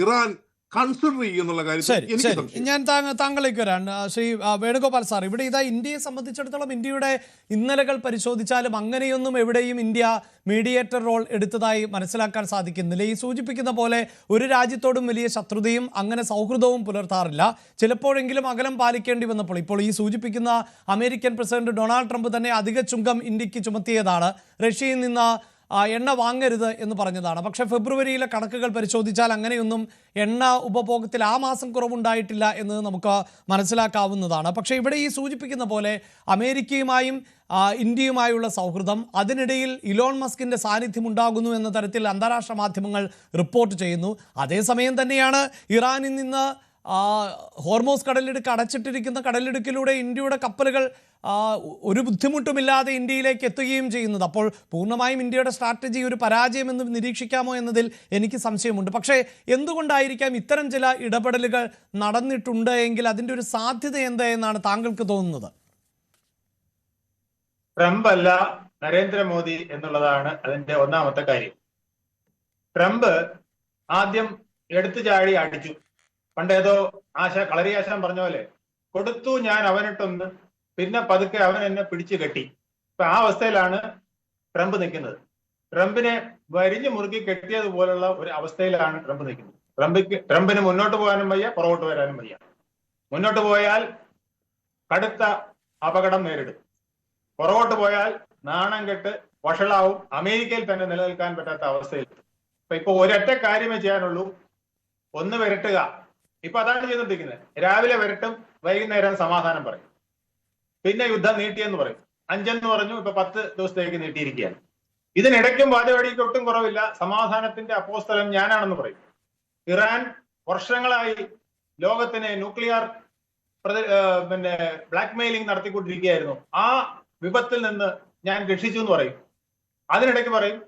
Iran consider ചെയ്യുന്നുള്ള കാര്യം ഞാൻ താങ്കളേക്ക് വരാൻ ശ്രീ വേണുഗോപാൽ സാർ, ഇവിടെ ഇതാ ഇന്ത്യയെ സംബന്ധിച്ചിടത്തോളം ഇന്ത്യയുടെ ഇന്നലകൾ പരിശോധിച്ചാലും അങ്ങനെയൊന്നും എവിടെയും ഇന്ത്യ മീഡിയേറ്റർ റോൾ എടുത്തതായി മനസ്സിലാക്കാൻ സാധിക്കുന്നില്ല. ഈ സൂചിപ്പിക്കുന്ന പോലെ ഒരു രാജ്യത്തോടും വലിയ ശത്രുതയും അങ്ങനെ സൗഹൃദവും പുലർത്താറില്ല. ചിലപ്പോഴെങ്കിലും അകലം പാലിക്കേണ്ടി വന്നപ്പോൾ ഇപ്പോൾ ഈ സൂചിപ്പിക്കുന്ന അമേരിക്കൻ പ്രസിഡന്റ് ഡൊണാൾഡ് ട്രംപ് തന്നെ അധിക ചുങ്കം ഇന്ത്യക്ക് ചുമത്തിയതാണ്. റഷ്യയിൽ നിന്ന് എണ്ണ വാങ്ങരുത് എന്ന് പറഞ്ഞതാണ്. പക്ഷേ ഫെബ്രുവരിയിലെ കണക്കുകൾ പരിശോധിച്ചാൽ അങ്ങനെയൊന്നും എണ്ണ ഉപഭോഗത്തിൽ ആ മാസം കുറവുണ്ടായിട്ടില്ല എന്ന് നമുക്ക് മനസ്സിലാക്കാവുന്നതാണ്. പക്ഷേ ഇവിടെ ഈ സൂചിപ്പിക്കുന്ന പോലെ അമേരിക്കയുമായും ഇന്ത്യയുമായുള്ള സൗഹൃദം, അതിനിടയിൽ ഇലോൺ മസ്കിൻ്റെ സാന്നിധ്യം ഉണ്ടാകുന്നു എന്ന തരത്തിൽ അന്താരാഷ്ട്ര മാധ്യമങ്ങൾ റിപ്പോർട്ട് ചെയ്യുന്നു. അതേസമയം തന്നെയാണ് ഇറാനിൽ നിന്ന് ഹോർമോസ് കടലിടുക്ക് അടച്ചിട്ടിരിക്കുന്ന കടലിടുക്കിലൂടെ ഇന്ത്യയുടെ കപ്പലുകൾ ഒരു ബുദ്ധിമുട്ടുമില്ലാതെ ഇന്ത്യയിലേക്ക് എത്തുകയും ചെയ്യുന്നത്. അപ്പോൾ പൂർണ്ണമായും ഇന്ത്യയുടെ സ്ട്രാറ്റജി ഒരു പരാജയമെന്ന് നിരീക്ഷിക്കാമോ എന്നതിൽ എനിക്ക് സംശയമുണ്ട്. പക്ഷേ എന്തുകൊണ്ടായിരിക്കാം ഇത്തരം ചില ഇടപെടലുകൾ നടന്നിട്ടുണ്ട് എങ്കിൽ അതിൻ്റെ ഒരു സാധ്യത എന്താ എന്നാണ് താങ്കൾക്ക് തോന്നുന്നത്? ട്രംപ് അല്ല നരേന്ദ്രമോദി എന്നുള്ളതാണ് അതിന്റെ ഒന്നാമത്തെ കാര്യം. ട്രംപ് ആദ്യം എടുത്തു ചാടി അടിച്ചു. പണ്ടേതോ കളരി ആശാൻ പറഞ്ഞ പോലെ കൊടുത്തു ഞാൻ അവനിട്ടൊന്ന്, പിന്നെ പതുക്കെ അവൻ എന്നെ പിടിച്ചു കെട്ടി. ഇപ്പൊ ആ അവസ്ഥയിലാണ് ട്രംപ് നിൽക്കുന്നത്. ട്രംപിനെ വരിഞ്ഞു മുറുക്കി കെട്ടിയതുപോലുള്ള ഒരു അവസ്ഥയിലാണ് ട്രംപ് നിൽക്കുന്നത്. ട്രംപിന് മുന്നോട്ട് പോകാനും വയ്യ, പുറകോട്ട് വരാനും വയ്യ. മുന്നോട്ട് പോയാൽ കടുത്ത അപകടം നേരിടും, പുറകോട്ട് പോയാൽ നാണം കെട്ട് വഷളാവും, അമേരിക്കയിൽ തന്നെ നിലനിൽക്കാൻ പറ്റാത്ത അവസ്ഥയിൽ. ഇപ്പൊ ഒരൊറ്റ കാര്യമേ ചെയ്യാനുള്ളൂ, ഒന്ന് വരട്ടുക. ഇപ്പൊ അതാണ് ചെയ്തുകൊണ്ടിരിക്കുന്നത്. രാവിലെ വരട്ടും, വൈകുന്നേരം സമാധാനം പറയും, പിന്നെ യുദ്ധം നീട്ടിയെന്ന് പറയും. 5 പറഞ്ഞു, ഇപ്പൊ 10 ദിവസത്തേക്ക് നീട്ടിയിരിക്കുകയാണ്. ഇതിനിടയ്ക്കും വാദവടിക്ക് ഒട്ടും കുറവില്ല. സമാധാനത്തിന്റെ അപ്പോസ്തലൻ ഞാനാണെന്ന് പറയും. ഇറാൻ വർഷങ്ങളായി ലോകത്തിന് ന്യൂക്ലിയർ ബ്ലാക്ക് മെയിലിംഗ് നടത്തിക്കൊണ്ടിരിക്കുകയായിരുന്നു. ആ വിപത്തിൽ നിന്ന് ഞാൻ രക്ഷിച്ചു എന്ന് പറയും. അതിനിടയ്ക്ക് പറയും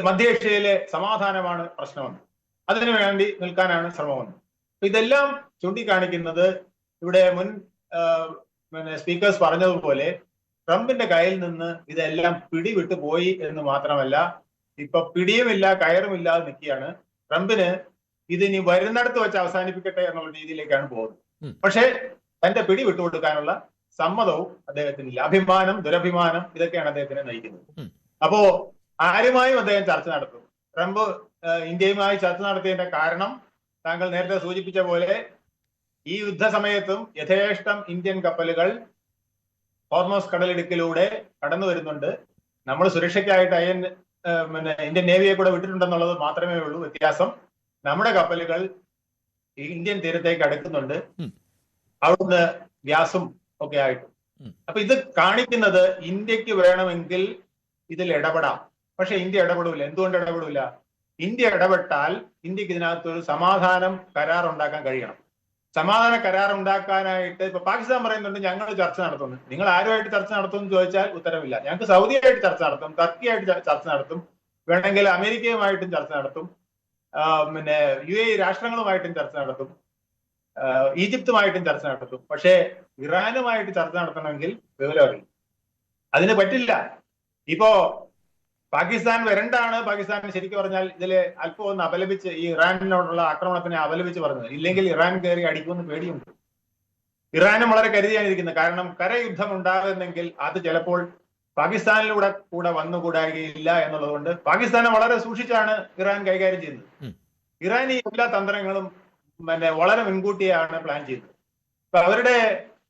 മധ്യേഷ്യയിലെ സമാധാനമാണ് പ്രശ്നമെന്ന്, അതിനു വേണ്ടി നിൽക്കാനാണ് ശ്രമമെന്ന്. ഇതെല്ലാം ചൂണ്ടിക്കാണിക്കുന്നത് ഇവിടെ മുൻ സ്പീക്കേഴ്സ് പറഞ്ഞതുപോലെ ട്രംപിന്റെ കയ്യിൽ നിന്ന് ഇതെല്ലാം പിടിവിട്ടു പോയി എന്ന് മാത്രമല്ല, ഇപ്പൊ പിടിയുമില്ല കയറുമില്ലാതെ നിൽക്കുകയാണ്. ട്രംപിന് ഇതിനി വരുന്നിടത്ത് വെച്ച് അവസാനിപ്പിക്കട്ടെ എന്നുള്ള രീതിയിലേക്കാണ് പോകുന്നത്. പക്ഷേ തന്റെ പിടി വിട്ടുകൊടുക്കാനുള്ള സമ്മതവും അദ്ദേഹത്തിനില്ല. അഭിമാനം, ദുരഭിമാനം, ഇതൊക്കെയാണ് അദ്ദേഹത്തിനെ നയിക്കുന്നത്. അപ്പോ ആരുമായും അദ്ദേഹം ചർച്ച നടത്തും. ട്രംപ് ഇന്ത്യയുമായി ചർച്ച നടത്തിയതിന്റെ കാരണം താങ്കൾ നേരത്തെ സൂചിപ്പിച്ച പോലെ ഈ യുദ്ധസമയത്തും യഥേഷ്ടം ഇന്ത്യൻ കപ്പലുകൾ ഹോർമോസ് കടലിടുക്കിലൂടെ കടന്നു വരുന്നുണ്ട്. നമ്മൾ സുരക്ഷയ്ക്കായിട്ട് ഇന്ത്യൻ നേവിയെ കൂടെ വിട്ടിട്ടുണ്ടെന്നുള്ളത് മാത്രമേ ഉള്ളൂ വ്യത്യാസം. നമ്മുടെ കപ്പലുകൾ ഇന്ത്യൻ തീരത്തേക്ക് അടുക്കുന്നുണ്ട്, അവിടുന്ന് ഗ്യാസും ഒക്കെ ആയിട്ട്. അപ്പൊ ഇത് കാണിക്കുന്നത് ഇന്ത്യക്ക് വേണമെങ്കിൽ ഇതിൽ ഇടപെടാം. പക്ഷെ ഇന്ത്യ ഇടപെടില്ല. എന്തുകൊണ്ട് ഇടപെടില്ല? ഇന്ത്യ ഇടപെട്ടാൽ ഇന്ത്യക്ക് ഇതിനകത്തൊരു സമാധാനം കരാർ ഉണ്ടാക്കാൻ കഴിയണം. സമാധാന കരാർ ഉണ്ടാക്കാനായിട്ട് ഇപ്പൊ പാകിസ്ഥാൻ പറയുന്നുണ്ട് ഞങ്ങൾ ചർച്ച നടത്തുന്നു. നിങ്ങൾ ആരുമായിട്ട് ചർച്ച നടത്തുമെന്ന് ചോദിച്ചാൽ ഉത്തരവില്ല. ഞങ്ങൾക്ക് സൗദിയായിട്ട് ചർച്ച നടത്തും, ടർക്കിയായിട്ട് ചർച്ച നടത്തും, വേണമെങ്കിൽ അമേരിക്കയുമായിട്ടും ചർച്ച നടത്തും, UAE രാഷ്ട്രങ്ങളുമായിട്ടും ചർച്ച നടത്തും, ഈജിപ്തുമായിട്ടും ചർച്ച നടത്തും. പക്ഷേ ഇറാനുമായിട്ട് ചർച്ച നടത്തണമെങ്കിൽ വിവരം അറിയും. അതിന് പറ്റില്ല. ഇപ്പോ പാകിസ്ഥാൻ വരണ്ടാണ് പാകിസ്ഥാൻ ശരിക്കും പറഞ്ഞാൽ ഇതില് അല്പം ഒന്ന് അപലപിച്ച് ഈ ഇറാനിനോടുള്ള ആക്രമണത്തിനെ അപലപിച്ച് പറഞ്ഞത്. ഇല്ലെങ്കിൽ ഇറാൻ കയറി അടിക്കുമെന്ന് പേടിയുണ്ട്. ഇറാനും വളരെ കരുതിയാണ് ഇരിക്കുന്നത്. കാരണം കരയുദ്ധം ഉണ്ടാകുന്നെങ്കിൽ അത് ചിലപ്പോൾ കൂടെ വന്നുകൂടായികയില്ല എന്നുള്ളതുകൊണ്ട് പാകിസ്ഥാനെ വളരെ സൂക്ഷിച്ചാണ് ഇറാൻ കൈകാര്യം ചെയ്യുന്നത്. ഇറാൻ ഈ എല്ലാ തന്ത്രങ്ങളും വളരെ മുൻകൂട്ടിയാണ് പ്ലാൻ ചെയ്തത്. ഇപ്പൊ അവരുടെ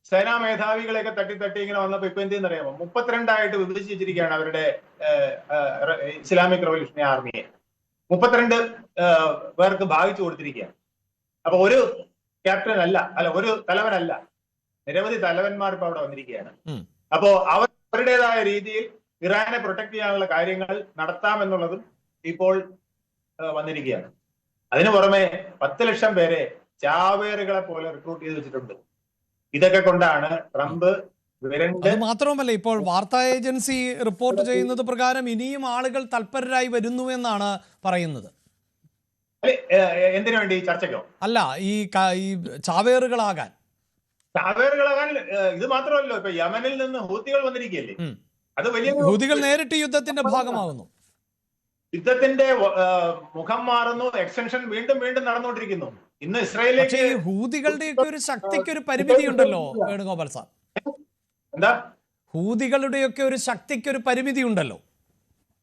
സേനാ മേധാവികളെയൊക്കെ തട്ടി ഇങ്ങനെ വന്നപ്പോ ഇപ്പൊ എന്തെന്ന് അറിയാമോ, 32 വിഭജിച്ച് വെച്ചിരിക്കുകയാണ് അവരുടെ ഇസ്ലാമിക് റവല്യൂഷണറി ആർമിയെ. 32 പേർക്ക് ഭാഗിച്ചു കൊടുത്തിരിക്കുകയാണ്. അപ്പൊ ഒരു ക്യാപ്റ്റൻ അല്ല ഒരു തലവനല്ല, നിരവധി തലവന്മാർ ഇപ്പൊ അവിടെ വന്നിരിക്കുകയാണ്. അപ്പോ അവരുടേതായ രീതിയിൽ ഇറാനെ പ്രൊട്ടക്ട് ചെയ്യാനുള്ള കാര്യങ്ങൾ നടത്താമെന്നുള്ളതും ഇപ്പോൾ വന്നിരിക്കുകയാണ്. അതിനു പുറമെ 10 ലക്ഷം പേരെ ചാവേറുകളെ പോലെ റിക്രൂട്ട് ചെയ്ത് വെച്ചിട്ടുണ്ട്. ഇതൊക്കെ കൊണ്ടാണ് ട്രംപ് അത് മാത്രവുമല്ല, ഇപ്പോൾ വാർത്താ ഏജൻസി റിപ്പോർട്ട് ചെയ്യുന്നത് പ്രകാരം ഇനിയും ആളുകൾ തൽപരരായി വരുന്നു എന്നാണ് പറയുന്നത്. എന്തിനു വേണ്ടി? ചർച്ചയ്ക്കോ? അല്ല, ഈ ചാവേറുകളാകാൻ ഇത് മാത്രമല്ലോ, ഇപ്പൊ യമനിൽ നിന്ന് ഹൂത്തികൾ വന്നിരിക്കുകയല്ലേ. അത് വലിയ ഹൂതികൾ നേരിട്ട് യുദ്ധത്തിന്റെ ഭാഗമാകുന്നു. യുദ്ധത്തിന്റെ മുഖം മാറുന്നു, എക്സ്റ്റൻഷൻ വീണ്ടും നടന്നുകൊണ്ടിരിക്കുന്നു. ഇന്ന് ഇസ്രായേലിലേക്ക് ഹൂതികളുടെയൊക്കെ ഒരു ശക്തിക്ക് ഒരു പരിമിതി ഉണ്ടല്ലോ വേണുഗോപാൽ സാർ. എന്താ? ഹൂതികളുടെയൊക്കെ ഒരു ശക്തിക്ക് ഒരു പരിമിതി ഉണ്ടല്ലോ.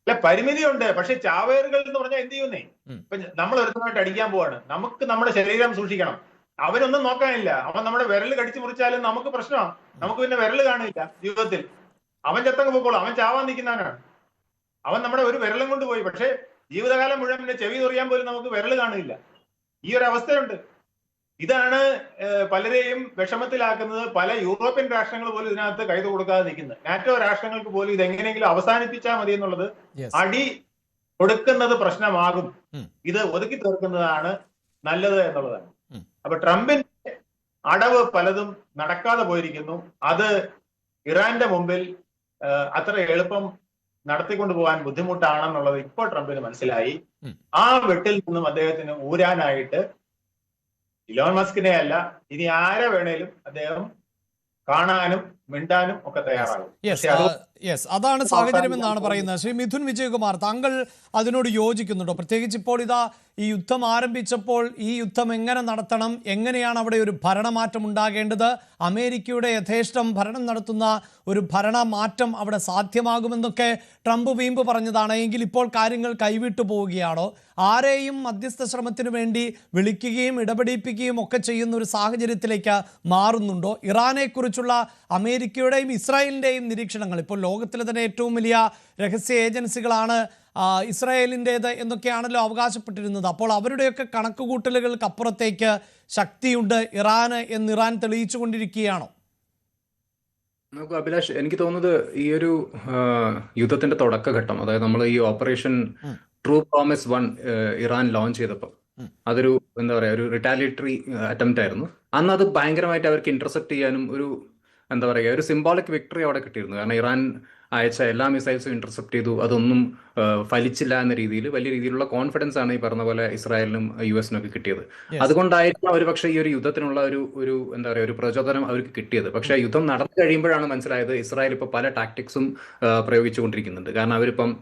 അല്ല, പരിമിതിയുണ്ട്. പക്ഷെ ചാവേറുകൾ എന്ന് പറഞ്ഞാൽ എന്ത് ചെയ്യുന്നേ? ഇപ്പൊ നമ്മൾ ഒരുത്തമായിട്ട് അടിക്കാൻ പോവാണ്, നമുക്ക് നമ്മുടെ ശരീരം സൂക്ഷിക്കണം. അവനൊന്നും നോക്കാനില്ല. അവൻ നമ്മുടെ വിരൽ കടിച്ചു മുറിച്ചാലും നമുക്ക് പ്രശ്നമാണ്. നമുക്ക് പിന്നെ വിരൽ കാണില്ല ജീവിതത്തിൽ. അവൻ ചത്തങ്ങ് പോയിക്കോളും. അവൻ ചാവാൻ നിൽക്കുന്നവനാണ്. അവൻ നമ്മുടെ ഒരു വിരലും കൊണ്ട് പോയി. പക്ഷെ ജീവിതകാലം മുഴുവൻ പിന്നെ ചെവി തുറിയാൻ പോലും നമുക്ക് വിരൽ കാണില്ല. ഈ ഒരു അവസ്ഥയുണ്ട്. ഇതാണ് പലരെയും വിഷമത്തിലാക്കുന്നത്. പല യൂറോപ്യൻ രാഷ്ട്രങ്ങൾ പോലും ഇതിനകത്ത് കൈത് കൊടുക്കാതെ നിൽക്കുന്നത്. നാറ്റോ രാഷ്ട്രങ്ങൾക്ക് പോലും ഇത് എങ്ങനെയെങ്കിലും അവസാനിപ്പിച്ചാൽ മതി എന്നുള്ളത്. അടി കൊടുക്കുന്നത് പ്രശ്നമാകും, ഇത് ഒതുക്കി തീർക്കുന്നതാണ് നല്ലത് എന്നുള്ളതാണ്. അപ്പൊ ട്രംപിന്റെ അടവ് പലതും നടക്കാതെ പോയിരിക്കുന്നു. അത് ഇറാന്റെ മുമ്പിൽ അത്ര എളുപ്പം നടത്തിക്കൊണ്ടു പോകാൻ ബുദ്ധിമുട്ടാണെന്നുള്ളത് ഇപ്പോൾ ട്രംപിന് മനസ്സിലായി. ആ വെട്ടിൽ നിന്നും അദ്ദേഹത്തിന് ഊരാനായിട്ട് ഇലോൺ മസ്കിനെ അല്ല, ഇനി ആരെ വേണേലും അദ്ദേഹം കാണാനും മിണ്ടാനും ഒക്കെ തയ്യാറാകും. അതാണ് സാഹചര്യം എന്നാണ് പറയുന്നത്. ശ്രീ മിഥുൻ വിജയകുമാർ, താങ്കൾ അതിനോട് യോജിക്കുന്നുണ്ടോ? പ്രത്യേകിച്ച് ഇപ്പോൾ ഇതാ ഈ യുദ്ധം ആരംഭിച്ചപ്പോൾ ഈ യുദ്ധം എങ്ങനെ നടത്തണം, എങ്ങനെയാണ് അവിടെ ഒരു ഭരണമാറ്റം ഉണ്ടാകേണ്ടത്, അമേരിക്കയുടെ യഥേഷ്ടം ഭരണം നടത്തുന്ന ഒരു ഭരണമാറ്റം അവിടെ സാധ്യമാകുമെന്നൊക്കെ ട്രംപ് വീമ്പ് പറഞ്ഞതാണ്. എങ്കിൽ ഇപ്പോൾ കാര്യങ്ങൾ കൈവിട്ടു പോവുകയാണോ? ആരെയും മധ്യസ്ഥ ശ്രമത്തിന് വേണ്ടി വിളിക്കുകയും ഇടപെടിപ്പിക്കുകയും ഒക്കെ ചെയ്യുന്ന ഒരു സാഹചര്യത്തിലേക്ക് മാറുന്നുണ്ടോ? ഇറാനെക്കുറിച്ചുള്ള അമേരിക്കയുടെയും ഇസ്രായേലിൻ്റെയും നിരീക്ഷണങ്ങൾ, ഇപ്പോൾ ലോകത്തിലെ തന്നെ ഏറ്റവും വലിയ രഹസ്യ ഏജൻസികളാണ് ഇസ്രായേലിൻ്റേത് എന്നൊക്കെയാണല്ലോ അവകാശപ്പെട്ടിരുന്നത്. അപ്പോൾ അവരുടെയൊക്കെ കണക്കുകൂട്ടലുകൾക്ക് അപ്പുറത്തേക്ക് ശക്തിയുണ്ട് ഇറാന് എന്ന് ഇറാൻ തെളിയിച്ചു കൊണ്ടിരിക്കുകയാണോ? നമുക്ക് അഭിലാഷ്, എനിക്ക് തോന്നുന്നത് ഈ ഒരു യുദ്ധത്തിന്റെ തുടക്കഘട്ടം, അതായത് നമ്മൾ ഈ operation true promise 1 Iran launch ചെയ്തപ്പോൾ അതൊരു എന്താ പറയാ, ഒരു റിറ്റാലിയേറ്ററി അറ്റംപ്റ്റ് ആയിരുന്നു. അന്ന് അത് ഭയങ്കരമായിട്ട് അവർക്ക് ഇന്റർസെപ്റ്റ് ചെയ്യാനും ഒരു എന്താ പറയുക, ഒരു സിംബോളിക് വിക്ടറി അവിടെ കിട്ടിയിരുന്നു. കാരണം ഇറാൻ അയച്ച എല്ലാ മിസൈൽസും ഇന്റർസെപ്റ്റ് ചെയ്തു, അതൊന്നും ഫലിച്ചില്ല എന്ന രീതിയിൽ വലിയ രീതിയിലുള്ള കോൺഫിഡൻസ് ആണ് ഈ പറഞ്ഞ പോലെ ഇസ്രായേലിനും US-നും ഒക്കെ കിട്ടിയത്. അതുകൊണ്ടായിരിക്കും അവർ പക്ഷേ ഈ ഒരു യുദ്ധത്തിനുള്ള ഒരു എന്താ പറയുക, ഒരു പ്രചോദനം അവർക്ക് കിട്ടിയത്. പക്ഷേ യുദ്ധം നടന്നു കഴിയുമ്പോഴാണ് മനസ്സിലായത് ഇസ്രായേൽ ഇപ്പോൾ പല ടാക്ടിക്സും പ്രയോഗിച്ചുകൊണ്ടിരിക്കുന്നുണ്ട്. കാരണം അവരിപ്പം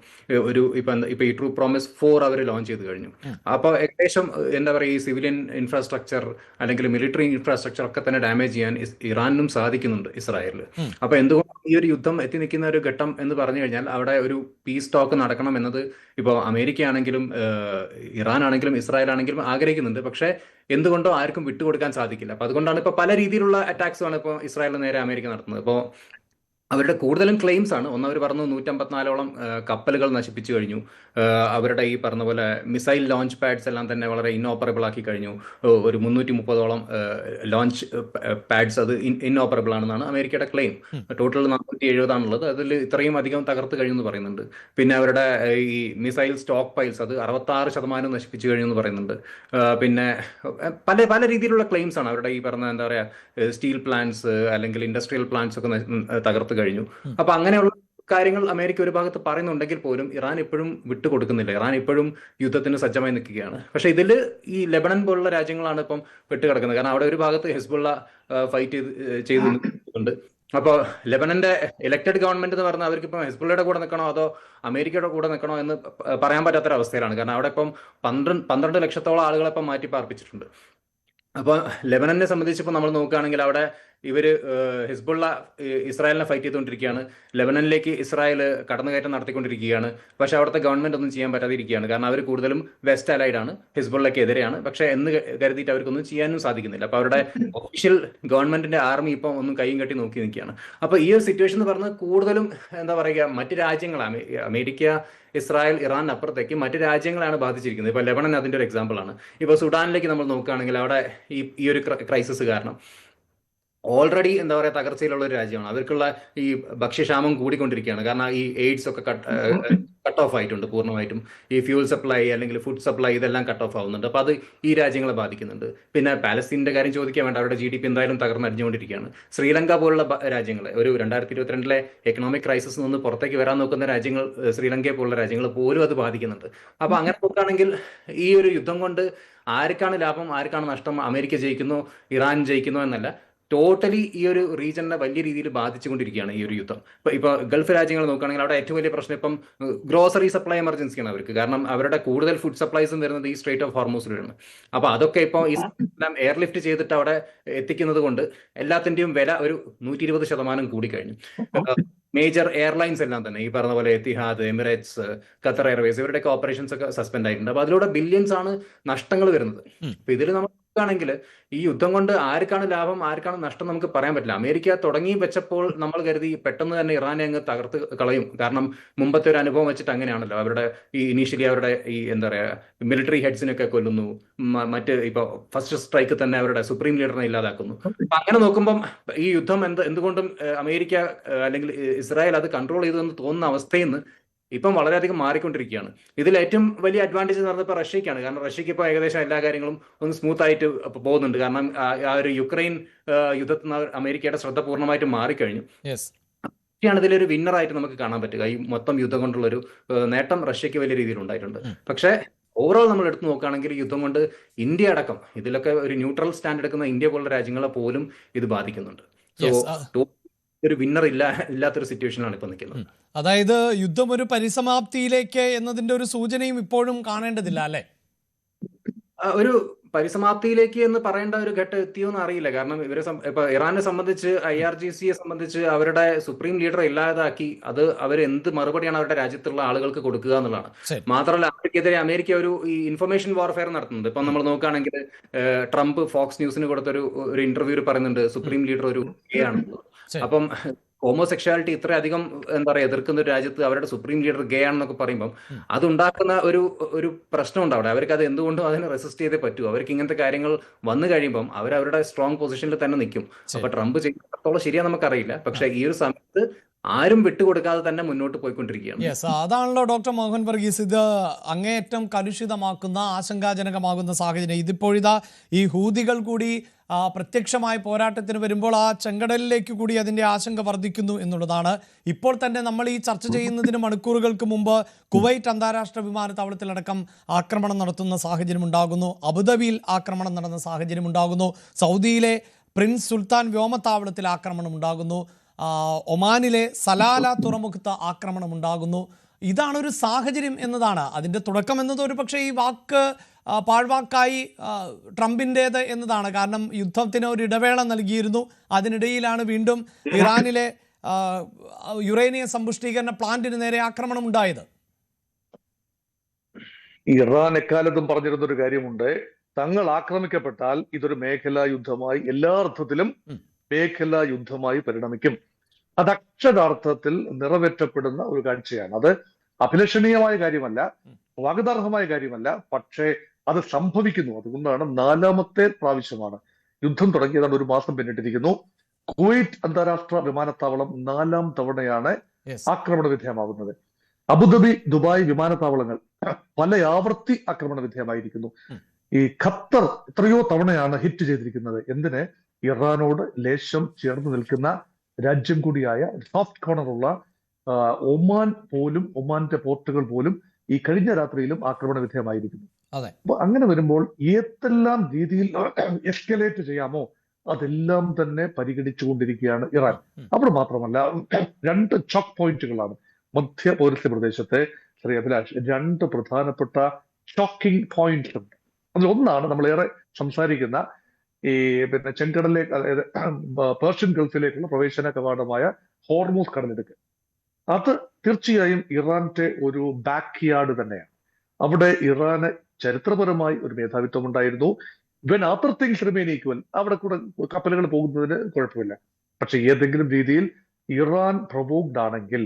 ഇപ്പൊ ഈ ട്രൂ പ്രോമിസ് 4 അവർ ലോഞ്ച് ചെയ്ത് കഴിഞ്ഞു. അപ്പോൾ ഏകദേശം എന്താ പറയുക, ഈ സിവിലിയൻ ഇൻഫ്രാസ്ട്രക്ചർ അല്ലെങ്കിൽ മിലിറ്ററി ഇൻഫ്രാസ്ട്രക്ചർ ഒക്കെ തന്നെ ഡാമേജ് ചെയ്യാൻ ഇറാനും സാധിക്കുന്നുണ്ട് ഇസ്രായേലിൽ. അപ്പോൾ എന്തുകൊണ്ട് ഈ ഒരു യുദ്ധം എത്തി നിൽക്കുന്ന ഒരു ഘട്ടം എന്ന് പറഞ്ഞു കഴിഞ്ഞാൽ അവിടെ ഒരു പീസ് ടോക്ക് നടക്കണം എന്നത് ഇപ്പോൾ അമേരിക്ക ആണെങ്കിലും ഇറാൻ ആണെങ്കിലും ഇസ്രായേൽ ആണെങ്കിലും ആഗ്രഹിക്കുന്നുണ്ട്. പക്ഷേ എന്തുകൊണ്ടോ ആർക്കും വിട്ടുകൊടുക്കാൻ സാധിക്കില്ല. അപ്പോൾ അതുകൊണ്ടാണ് ഇപ്പോൾ പല രീതിയിലുള്ള അറ്റാക്സുമാണ് ഇപ്പോൾ ഇസ്രായേലിന് നേരെ അമേരിക്ക നടത്തുന്നത്. അപ്പോൾ അവരുടെ കൂടുതലും ക്ലെയിംസ് ആണ്. ഒന്ന്, അവർ പറഞ്ഞു 154ഓളം കപ്പലുകൾ നശിപ്പിച്ചു കഴിഞ്ഞു. അവരുടെ ഈ പറഞ്ഞ പോലെ മിസൈൽ ലോഞ്ച് പാഡ്സ് എല്ലാം തന്നെ വളരെ ഇന്നോപ്പറബിൾ ആക്കി കഴിഞ്ഞു. ഒരു 330ഓളം ലോഞ്ച് പാഡ്സ് അത് ഇന്നോപ്പറബിൾ ആണെന്നാണ് അമേരിക്കയുടെ ക്ലെയിം. ടോട്ടൽ 470 ആണുള്ളത്. അതിൽ ഇത്രയും അധികം തകർത്ത് കഴിഞ്ഞെന്ന് പറയുന്നുണ്ട്. പിന്നെ അവരുടെ ഈ മിസൈൽ സ്റ്റോക്ക് പൈൽസ് അത് 66% നശിപ്പിച്ചു കഴിഞ്ഞു എന്ന് പറയുന്നുണ്ട്. പിന്നെ പല രീതിയിലുള്ള ക്ലെയിംസ് ആണ്. അവരുടെ ഈ പറഞ്ഞ എന്താ പറയുക, സ്റ്റീൽ പ്ലാന്റ്സ് അല്ലെങ്കിൽ ഇൻഡസ്ട്രിയൽ പ്ലാന്റ്സ് ഒക്കെ തകർത്ത് കഴിഞ്ഞു. അപ്പൊ അങ്ങനെയുള്ള കാര്യങ്ങൾ അമേരിക്ക ഒരു ഭാഗത്ത് പറയുന്നുണ്ടെങ്കിൽ പോലും ഇറാൻ ഇപ്പോഴും വിട്ടുകൊടുക്കുന്നില്ല. ഇറാൻ ഇപ്പോഴും യുദ്ധത്തിന് സജ്ജമായി നിൽക്കുകയാണ്. പക്ഷെ ഇതിൽ ഈ ലെബനൻ പോലുള്ള രാജ്യങ്ങളാണ് ഇപ്പം പെട്ടുകിടക്കുന്നത്. കാരണം അവിടെ ഒരു ഭാഗത്ത് ഹെസ്ബുള്ള ഫൈറ്റ് ചെയ്ത് നിൽക്കുന്നുണ്ട്. അപ്പോൾ ലെബനന്റെ ഇലക്ടഡ് ഗവൺമെന്റ് എന്ന് പറഞ്ഞാൽ അവർക്ക് ഇപ്പം ഹെസ്ബുള്ളയുടെ കൂടെ നിൽക്കണോ അതോ അമേരിക്കയുടെ കൂടെ നിൽക്കണോ എന്ന് പറയാൻ പറ്റാത്തൊരവസ്ഥയിലാണ്. കാരണം അവിടെ ഇപ്പം 12 ലക്ഷത്തോളം ആളുകളെ ഇപ്പം മാറ്റി പാർപ്പിച്ചിട്ടുണ്ട്. അപ്പോൾ ലെബനനെ സംബന്ധിച്ചിപ്പോൾ നമ്മൾ നോക്കുകയാണെങ്കിൽ അവിടെ ഇവര് ഹിസ്ബുള്ള ഇസ്രായേലിനെ ഫൈറ്റ് ചെയ്തുകൊണ്ടിരിക്കുകയാണ്. ലെബനനിലേക്ക് ഇസ്രായേൽ കടന്നുകയറ്റം നടത്തിക്കൊണ്ടിരിക്കുകയാണ്. പക്ഷെ അവിടുത്തെ ഗവൺമെന്റ് ഒന്നും ചെയ്യാൻ പറ്റാതിരിക്കുകയാണ്. കാരണം അവർ കൂടുതലും വെസ്റ്റ് അലൈഡ് ആണ്, ഹിസ്ബുള്ളയ്ക്ക് എതിരെയാണ്. പക്ഷെ എന്ന് കരുതിയിട്ട് അവർക്കൊന്നും ചെയ്യാനും സാധിക്കുന്നില്ല. അപ്പൊ അവരുടെ ഒഫീഷ്യൽ ഗവൺമെന്റിന്റെ ആർമി ഇപ്പം ഒന്നും കൈയും കെട്ടി നോക്കി നിൽക്കുകയാണ്. അപ്പൊ ഈ ഒരു സിറ്റുവേഷൻ എന്ന് പറഞ്ഞാൽ കൂടുതലും എന്താ പറയുക, മറ്റ് രാജ്യങ്ങൾ അമേരിക്ക, ഇസ്രായേൽ, ഇറാൻ അപ്പുറത്തേക്ക് മറ്റ് രാജ്യങ്ങളാണ് ബാധിച്ചിരിക്കുന്നത്. ഇപ്പൊ ലെബനൻ അതിന്റെ ഒരു എക്സാമ്പിൾ ആണ്. ഇപ്പൊ സുഡാനിലേക്ക് നമ്മൾ നോക്കുകയാണെങ്കിൽ അവിടെ ഈ ഒരു ക്രൈസിസ് കാരണം ഓൾറെഡി എന്താ പറയുക തകർച്ചയിലുള്ള ഒരു രാജ്യമാണ്. അവർക്കുള്ള ഈ ഭക്ഷ്യക്ഷാമം കൂടിക്കൊണ്ടിരിക്കുകയാണ്. കാരണം ഈ എയ്ഡ്സ് ഒക്കെ കട്ട് ഓഫ് ആയിട്ടുണ്ട് പൂർണ്ണമായിട്ടും. ഈ ഫ്യൂൽ സപ്ലൈ അല്ലെങ്കിൽ ഫുഡ് സപ്ലൈ ഇതെല്ലാം കട്ട് ഓഫ് ആവുന്നുണ്ട്. അപ്പോൾ അത് ഈ രാജ്യങ്ങളെ ബാധിക്കുന്നുണ്ട്. പിന്നെ പാലസ്തീനിന്റെ കാര്യം ചോദിക്കാൻ വേണ്ട, അവരുടെ GDP എന്തായാലും തകർന്നടിഞ്ഞുകൊണ്ടിരിക്കുകയാണ്. ശ്രീലങ്ക പോലുള്ള രാജ്യങ്ങൾ ഒരു 2022 എക്കണോമിക് ക്രൈസിസ് നിന്ന് പുറത്തേക്ക് വരാൻ നോക്കുന്ന രാജ്യങ്ങൾ, ശ്രീലങ്കയെ പോലുള്ള രാജ്യങ്ങൾ പോലും അത് ബാധിക്കുന്നുണ്ട്. അപ്പോൾ അങ്ങനെ നോക്കുകയാണെങ്കിൽ ഈ ഒരു യുദ്ധം കൊണ്ട് ആർക്കാണ് ലാഭം, ആർക്കാണ് നഷ്ടം, അമേരിക്ക ജയിക്കുന്നു, ഇറാൻ ജയിക്കുന്നു എന്നല്ല, ടോട്ടലി ഈ ഒരു റീജിയനെ വലിയ രീതിയിൽ ബാധിച്ചുകൊണ്ടിരിക്കുകയാണ് ഈ ഒരു യുദ്ധം. ഇപ്പൊ ഗൾഫ് രാജ്യങ്ങൾ നോക്കുകയാണെങ്കിൽ അവിടെ ഏറ്റവും വലിയ പ്രശ്നം ഇപ്പം ഗ്രോസറി സപ്ലൈ എമർജൻസിയാണ് അവർക്ക്. കാരണം അവരുടെ കൂടുതൽ ഫുഡ് സപ്ലൈസും വരുന്നത് ഈ സ്ട്രേറ്റ് ഓഫ് ഹോർമൂസിലാണ്. അപ്പൊ അതൊക്കെ ഇപ്പോൾ ഈ എയർലിഫ്റ്റ് ചെയ്തിട്ട് അവിടെ എത്തിക്കുന്നത് കൊണ്ട് എല്ലാത്തിന്റെയും വില ഒരു 120% കൂടിക്കഴിഞ്ഞു. മേജർ എയർലൈൻസ് എല്ലാം തന്നെ ഈ പറഞ്ഞ പോലെ എത്തിഹാദ്, എമിറേറ്റ്സ്, ഖത്തർ എയർവേസ് ഇവരുടെയൊക്കെ ഓപ്പറേഷൻസ് ഒക്കെ സസ്പെൻഡ് ആയിട്ടുണ്ട്. അപ്പൊ അതിലൂടെ ബില്യൺസ് ആണ് നഷ്ടങ്ങൾ വരുന്നത്. അപ്പൊ ഇതിൽ നമ്മൾ ണെങ്കിൽ ഈ യുദ്ധം കൊണ്ട് ആർക്കാണ് ലാഭം, ആർക്കാണ് നഷ്ടം നമുക്ക് പറയാൻ പറ്റില്ല. അമേരിക്ക തുടങ്ങി വെച്ചപ്പോൾ നമ്മൾ കരുതി പെട്ടെന്ന് തന്നെ ഇറാനെ അങ്ങ് തകർത്ത് കളയും. കാരണം മുമ്പത്തെ ഒരു അനുഭവം വെച്ചിട്ട് അങ്ങനെയാണല്ലോ. അവരുടെ ഈ ഇനീഷ്യലി അവരുടെ ഈ എന്താ പറയുക മിലിറ്ററി ഹെഡ്സിനൊക്കെ കൊല്ലുന്നു, മറ്റ് ഇപ്പൊ ഫസ്റ്റ് സ്ട്രൈക്ക് തന്നെ അവരുടെ സുപ്രീം ലീഡറിനെ ഇല്ലാതാക്കുന്നു. അപ്പൊ അങ്ങനെ നോക്കുമ്പം ഈ യുദ്ധം എന്തുകൊണ്ടും അമേരിക്ക അല്ലെങ്കിൽ ഇസ്രായേൽ അത് കൺട്രോൾ ചെയ്തതെന്ന് തോന്നുന്ന അവസ്ഥയിൽ നിന്ന് ഇപ്പം വളരെയധികം മാറിക്കൊണ്ടിരിക്കുകയാണ്. ഇതിൽ ഏറ്റവും വലിയ അഡ്വാൻറ്റേജ് എന്ന് പറഞ്ഞപ്പോൾ റഷ്യക്കാണ്. കാരണം റഷ്യക്ക് ഇപ്പോൾ ഏകദേശം എല്ലാ കാര്യങ്ങളും ഒന്ന് സ്മൂത്ത് ആയിട്ട് പോകുന്നുണ്ട്. കാരണം ആ ഒരു യുക്രൈൻ യുദ്ധത്തിൽ നിന്ന് അമേരിക്കയുടെ ശ്രദ്ധ പൂർണ്ണമായിട്ട് മാറിക്കഴിഞ്ഞു. റഷ്യയാണ് ഇതിലൊരു വിന്നറായിട്ട് നമുക്ക് കാണാൻ പറ്റുക. ഈ മൊത്തം യുദ്ധം കൊണ്ടുള്ള ഒരു നേട്ടം റഷ്യക്ക് വലിയ രീതിയിൽ ഉണ്ടായിട്ടുണ്ട്. പക്ഷേ ഓവറോൾ നമ്മൾ എടുത്തു നോക്കുകയാണെങ്കിൽ യുദ്ധം കൊണ്ട് ഇന്ത്യ അടക്കം ഇതിലൊക്കെ ഒരു ന്യൂട്രൽ സ്റ്റാൻഡ് എടുക്കുന്ന ഇന്ത്യ പോലുള്ള രാജ്യങ്ങളെ പോലും ഇത് ബാധിക്കുന്നുണ്ട്. സോ ഒരു വിന്നർ ഇല്ലാത്തൊരു സിറ്റുവേഷനാണ് ഇപ്പൊ നിൽക്കുന്നത്. അതായത് യുദ്ധം ഒരു പരിസമാപ്തിയിലേക്ക് എന്നതിന്റെ ഒരു സൂചനയും ഇപ്പോഴും കാണേണ്ടതില്ല അല്ലെ? ഒരു പരിസമാപ്തിയിലേക്ക് എന്ന് പറയേണ്ട ഒരു ഘട്ടം എത്തിയോന്ന് അറിയില്ല. കാരണം ഇവരെ ഇപ്പൊ ഇറാനെ സംബന്ധിച്ച് IRGCയെ സംബന്ധിച്ച് അവരുടെ സുപ്രീം ലീഡറെ ഇല്ലാതാക്കി അത് അവർ എന്ത് മറുപടിയാണ് അവരുടെ രാജ്യത്തുള്ള ആളുകൾക്ക് കൊടുക്കുക എന്നുള്ളതാണ്. മാത്രമല്ല അവർക്കെതിരെ അമേരിക്ക ഒരു ഈ ഇൻഫർമേഷൻ വാർഫെയർ നടത്തുന്നുണ്ട്. ഇപ്പൊ നമ്മൾ നോക്കുകയാണെങ്കിൽ ട്രംപ് ഫോക്സ് ന്യൂസിന് കൊടുത്തൊരു ഇന്റർവ്യൂവിൽ പറയുന്നുണ്ട് സുപ്രീം ലീഡർ ഒരു ഗേ ആണ്. അപ്പം ഹോമോസെക്ഷാലിറ്റി ഇത്രയധികം എന്താ പറയുക എതിർക്കുന്ന ഒരു രാജ്യത്ത് അവരുടെ സുപ്രീം ലീഡർ ഗേ ആണെന്നൊക്കെ പറയുമ്പം അതുണ്ടാക്കുന്ന ഒരു പ്രശ്നമുണ്ട് അവിടെ. അവർക്ക് അത് എന്തുകൊണ്ടും അതിനെ റെസിസ്റ്റ് ചെയ്തേ പറ്റൂ. അവർക്ക് ഇങ്ങനത്തെ കാര്യങ്ങൾ വന്നു കഴിയുമ്പം അവരുടെ സ്ട്രോങ് പൊസിഷനിൽ തന്നെ നിൽക്കും. അപ്പൊ ട്രംപ് ചെയ്യുന്നിടത്തോളം ശരിയാ നമുക്കറിയില്ല. പക്ഷെ ഈ ഒരു സമയത്ത് ആരും വിട്ടുകൊടുക്കാതെ തന്നെ മുന്നോട്ട് പോയിക്കൊണ്ടിരിക്കുകയാണ്. യെസ്, അതാണല്ലോ ഡോക്ടർ മോഹൻ വർഗീസ് ഇത് അങ്ങേയറ്റം കലുഷിതമാക്കുന്ന ആശങ്കാജനകമാകുന്ന സാഹചര്യം. ഇതിപ്പോഴിതാ ഈ ഹൂതികൾ കൂടി പ്രത്യക്ഷമായ പോരാട്ടത്തിന് വരുമ്പോൾ ആ ചെങ്കടലിലേക്ക് കൂടി അതിൻ്റെ ആശങ്ക വർദ്ധിക്കുന്നു എന്നുള്ളതാണ്. ഇപ്പോൾ തന്നെ നമ്മൾ ഈ ചർച്ച ചെയ്യുന്നതിന് മണിക്കൂറുകൾക്ക് മുമ്പ് കുവൈറ്റ് അന്താരാഷ്ട്ര വിമാനത്താവളത്തിലടക്കം ആക്രമണം നടത്തുന്ന സാഹചര്യം ഉണ്ടാകുന്നു. അബുദാബിയിൽ ആക്രമണം നടന്ന സാഹചര്യം ഉണ്ടാകുന്നു. സൗദിയിലെ പ്രിൻസ് സുൽത്താൻ വ്യോമത്താവളത്തിൽ ആക്രമണം ഉണ്ടാകുന്നു. ഒമാനിലെ സലാല തുറമുഖത്ത് ആക്രമണം ഉണ്ടാകുന്നു. ഇതാണൊരു സാഹചര്യം എന്നതാണ് അതിൻ്റെ തുടക്കം എന്നത്. ഒരു പക്ഷേ ഈ വാക്ക് പാഴ്വാക്കായി ട്രംപിൻ്റേത് എന്നതാണ്. കാരണം യുദ്ധത്തിന് ഒരു ഇടവേള നൽകിയിരുന്നു. അതിനിടയിലാണ് വീണ്ടും ഇറാനിലെ യുറേനിയം സമ്പുഷ്ടീകരണ പ്ലാന്റിന് നേരെ ആക്രമണം ഉണ്ടായത്. ഇറാൻ എക്കാലത്തും പറഞ്ഞിരുന്ന ഒരു കാര്യമുണ്ട്, തങ്ങൾ ആക്രമിക്കപ്പെട്ടാൽ ഇതൊരു മേഖലാ യുദ്ധമായി, എല്ലാ അർത്ഥത്തിലും മേഖലാ യുദ്ധമായി പരിണമിക്കും. അത് അക്ഷരാർത്ഥത്തിൽ നിറവേറ്റപ്പെടുന്ന ഒരു കാഴ്ചയാണ്. അത് അഭിലഷണീയമായ കാര്യമല്ല, സ്വാഗതാർഹമായ കാര്യമല്ല, പക്ഷേ അത് സംഭവിക്കുന്നു. അതുകൊണ്ടാണ് 4ാമത്തെ പ്രാവശ്യമാണ് യുദ്ധം തുടങ്ങിയതാണ്. 1 മാസം പിന്നിട്ടിരിക്കുന്നു. കുവൈറ്റ് അന്താരാഷ്ട്ര വിമാനത്താവളം 4ാം തവണയാണ് ആക്രമണ വിധേയമാകുന്നത്. അബുദാബി, ദുബായ് വിമാനത്താവളങ്ങൾ പല ആവർത്തി ആക്രമണ വിധേയമായിരിക്കുന്നു. ഈ ഖത്തർ എത്രയോ തവണയാണ് ഹിറ്റ് ചെയ്തിരിക്കുന്നത്. എന്തിന്? ഇറാനോട് ലേശം ചേർന്ന് നിൽക്കുന്ന രാജ്യം കൂടിയായ സോഫ്റ്റ് കോർണറുള്ള ഒമാൻ പോലും, ഒമാന്റെ പോർട്ടുകൾ പോലും ഈ കഴിഞ്ഞ രാത്രിയിലും ആക്രമണ വിധേയമായിരിക്കുന്നു. അപ്പൊ അങ്ങനെ വരുമ്പോൾ ഏതെല്ലാം രീതിയിൽ എസ്കലേറ്റ് ചെയ്യാമോ അതെല്ലാം തന്നെ പരിഗണിച്ചുകൊണ്ടിരിക്കുകയാണ് ഇറാൻ. അവിടെ മാത്രമല്ല 2 ചോക്ക് പോയിന്റുകളാണ് മധ്യ പൗരസ്ത്യ പ്രദേശത്തെ. ശ്രീ അഭിലാഷ്, 2 പ്രധാനപ്പെട്ട ഷോക്കിംഗ് പോയിന്റ്സ് ഉണ്ട്. അതിലൊന്നാണ് നമ്മളേറെ സംസാരിക്കുന്ന ഈ പിന്നെ ചെങ്കടലിലേക്ക്, അതായത് പേർഷ്യൻ ഗൾഫിലേക്കുള്ള പ്രവേശന കവാടമായ ഹോർമൂസ് കടലിടുക്ക്, അത് തീർച്ചയായും ഇറാന്റെ ഒരു ബാക്ക് യാർഡ് തന്നെയാണ്. അവിടെ ഇറാന് ചരിത്രപരമായി ഒരു മേധാവിത്വം ഉണ്ടായിരുന്നു. When other things remain equal, അവിടെ കൂടെ കപ്പലുകൾ പോകുന്നതിന് കുഴപ്പമില്ല. പക്ഷെ ഏതെങ്കിലും രീതിയിൽ ഇറാൻ പ്രൊവോക്ഡ് ആണെങ്കിൽ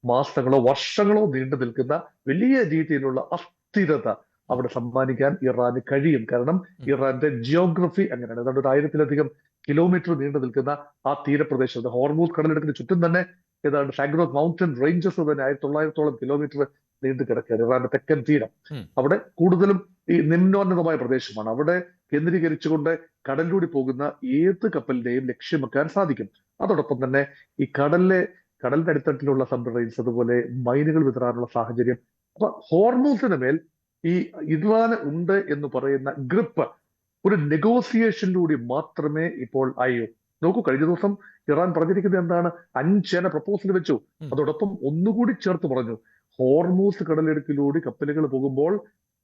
മാസങ്ങളോ വർഷങ്ങളോ നീണ്ടു നിൽക്കുന്ന വലിയ രീതിയിലുള്ള അസ്ഥിരത അവിടെ സമ്മാനിക്കാൻ ഇറാന് കഴിയും. കാരണം ഇറാന്റെ ജിയോഗ്രഫി അങ്ങനെയാണ്. ഏതാണ്ട് 1000-ലധികം കിലോമീറ്റർ നീണ്ടു നിൽക്കുന്ന ആ തീരപ്രദേശത്ത്, ഹോർമൂസ് കടലിടുക്കിന് ചുറ്റും തന്നെ ഏതാണ്ട് സാഗ്രോസ് മൗണ്ടൻ റേഞ്ചസ് തന്നെ 1900-ഓളം കിലോമീറ്റർ നീണ്ടു കിടക്കുകയാണ് ഇറാന്റെ തെക്കൻ തീരം. അവിടെ കൂടുതലും ഈ നിമ്നോന്നതമായ പ്രദേശമാണ്. അവിടെ കേന്ദ്രീകരിച്ചുകൊണ്ട് കടലിലൂടെ പോകുന്ന ഏത് കപ്പലിനെയും ലക്ഷ്യം വെക്കാൻ സാധിക്കും. അതോടൊപ്പം തന്നെ ഈ കടലിന്റെ അടിത്തട്ടിലുള്ള സബ്മറൈൻസ്, അതുപോലെ മൈനുകൾ വിതറാനുള്ള സാഹചര്യം. അപ്പൊ ഹോർമൂസിന് മേൽ ഈ ഇറാന് ഉണ്ട് എന്ന് പറയുന്ന ഗ്രിപ്പ് ഒരു നെഗോസിയേഷനിലൂടെ മാത്രമേ ഇപ്പോൾ ആയൂ. നോക്കൂ, കഴിഞ്ഞ ദിവസം ഇറാൻ പറഞ്ഞിരിക്കുന്നത് എന്താണ്? 5 പ്രപ്പോസൽ വെച്ചു. അതോടൊപ്പം ഒന്നുകൂടി ചേർത്ത് പറഞ്ഞു, ഹോർമൂസ് കടലിടുക്കിലൂടെ കപ്പലുകൾ പോകുമ്പോൾ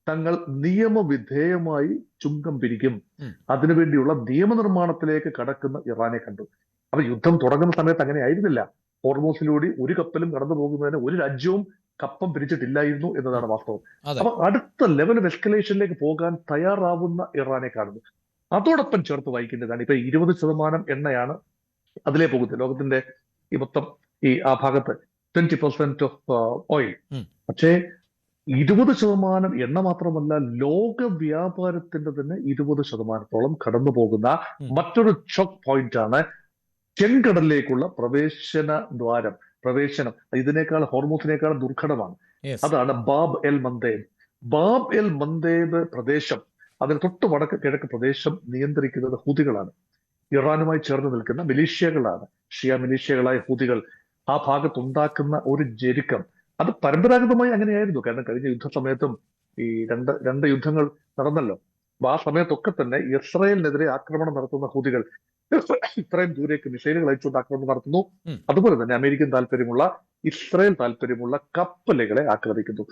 തങ്ങൾ നിയമവിധേയമായി ചുങ്കം പിരിക്കും. അതിനുവേണ്ടിയുള്ള നിയമനിർമ്മാണത്തിലേക്ക് കടക്കുന്ന ഇറാനെ കണ്ടു. അപ്പൊ യുദ്ധം തുടങ്ങുന്ന സമയത്ത് അങ്ങനെ ആയിരുന്നില്ല. ഹോർമൂസിലൂടെ ഒരു കപ്പലും കടന്നു പോകുന്നതിന് ഒരു രാജ്യവും കപ്പം പിരിച്ചിട്ടില്ലായിരുന്നു എന്നതാണ് വാസ്തവം. അപ്പൊ അടുത്ത ലെവൽ ഓഫ് എസ്കലേഷനിലേക്ക് പോകാൻ തയ്യാറാവുന്ന ഇറാനെ കാണുന്നു. അതോടൊപ്പം ചേർത്ത് വായിക്കേണ്ടതാണ്, ഇപ്പൊ 20% എണ്ണയാണ് അതിലേ പോകുന്നത്. ലോകത്തിന്റെ ഈ മൊത്തം ആ ഭാഗത്ത് 20% ഓഫ് ഓയിൽ. പക്ഷേ 20% എണ്ണ മാത്രമല്ല, ലോക വ്യാപാരത്തിന്റെ തന്നെ 20%-ഓളം കടന്നു പോകുന്ന മറ്റൊരു ചോക്ക് പോയിന്റ് ആണ് ചെങ്കടലിലേക്കുള്ള പ്രവേശനം. ഇതിനേക്കാൾ, ഹോർമൂസിനേക്കാൾ ദുർഘടമാണ്. അതാണ് ബാബ് എൽ മന്ദേബ്. ബാബ് എൽ മന്ദേബ് പ്രദേശം, അതിന് തൊട്ട് വടക്ക് കിഴക്ക് പ്രദേശം നിയന്ത്രിക്കുന്നത് ഹൂതികളാണ്. ഇറാനുമായി ചേർന്ന് നിൽക്കുന്ന മിലീഷ്യകളാണ്. ഷിയ മിലീഷ്യകളായ ഹൂതികൾ ആ ഭാഗത്തുണ്ടാക്കുന്ന ഒരു ജെരുക്കം, അത് പരമ്പരാഗതമായി അങ്ങനെയായിരുന്നു. കാരണം കഴിഞ്ഞ യുദ്ധസമയത്തും ഈ രണ്ട് യുദ്ധങ്ങൾ നടന്നല്ലോ. അപ്പൊ ആ സമയത്തൊക്കെ തന്നെ ഇസ്രായേലിനെതിരെ ആക്രമണം നടത്തുന്ന ഹൂതികൾ ഇത്രയും ദൂരേക്ക് മിസൈലുകൾ അയച്ചുകൊണ്ട് ആക്രമണം നടത്തുന്നു. അതുപോലെ തന്നെ അമേരിക്കൻ താല്പര്യമുള്ള, ഇസ്രായേൽ താല്പര്യമുള്ള കപ്പലുകളെ ആക്രമിക്കുന്നു.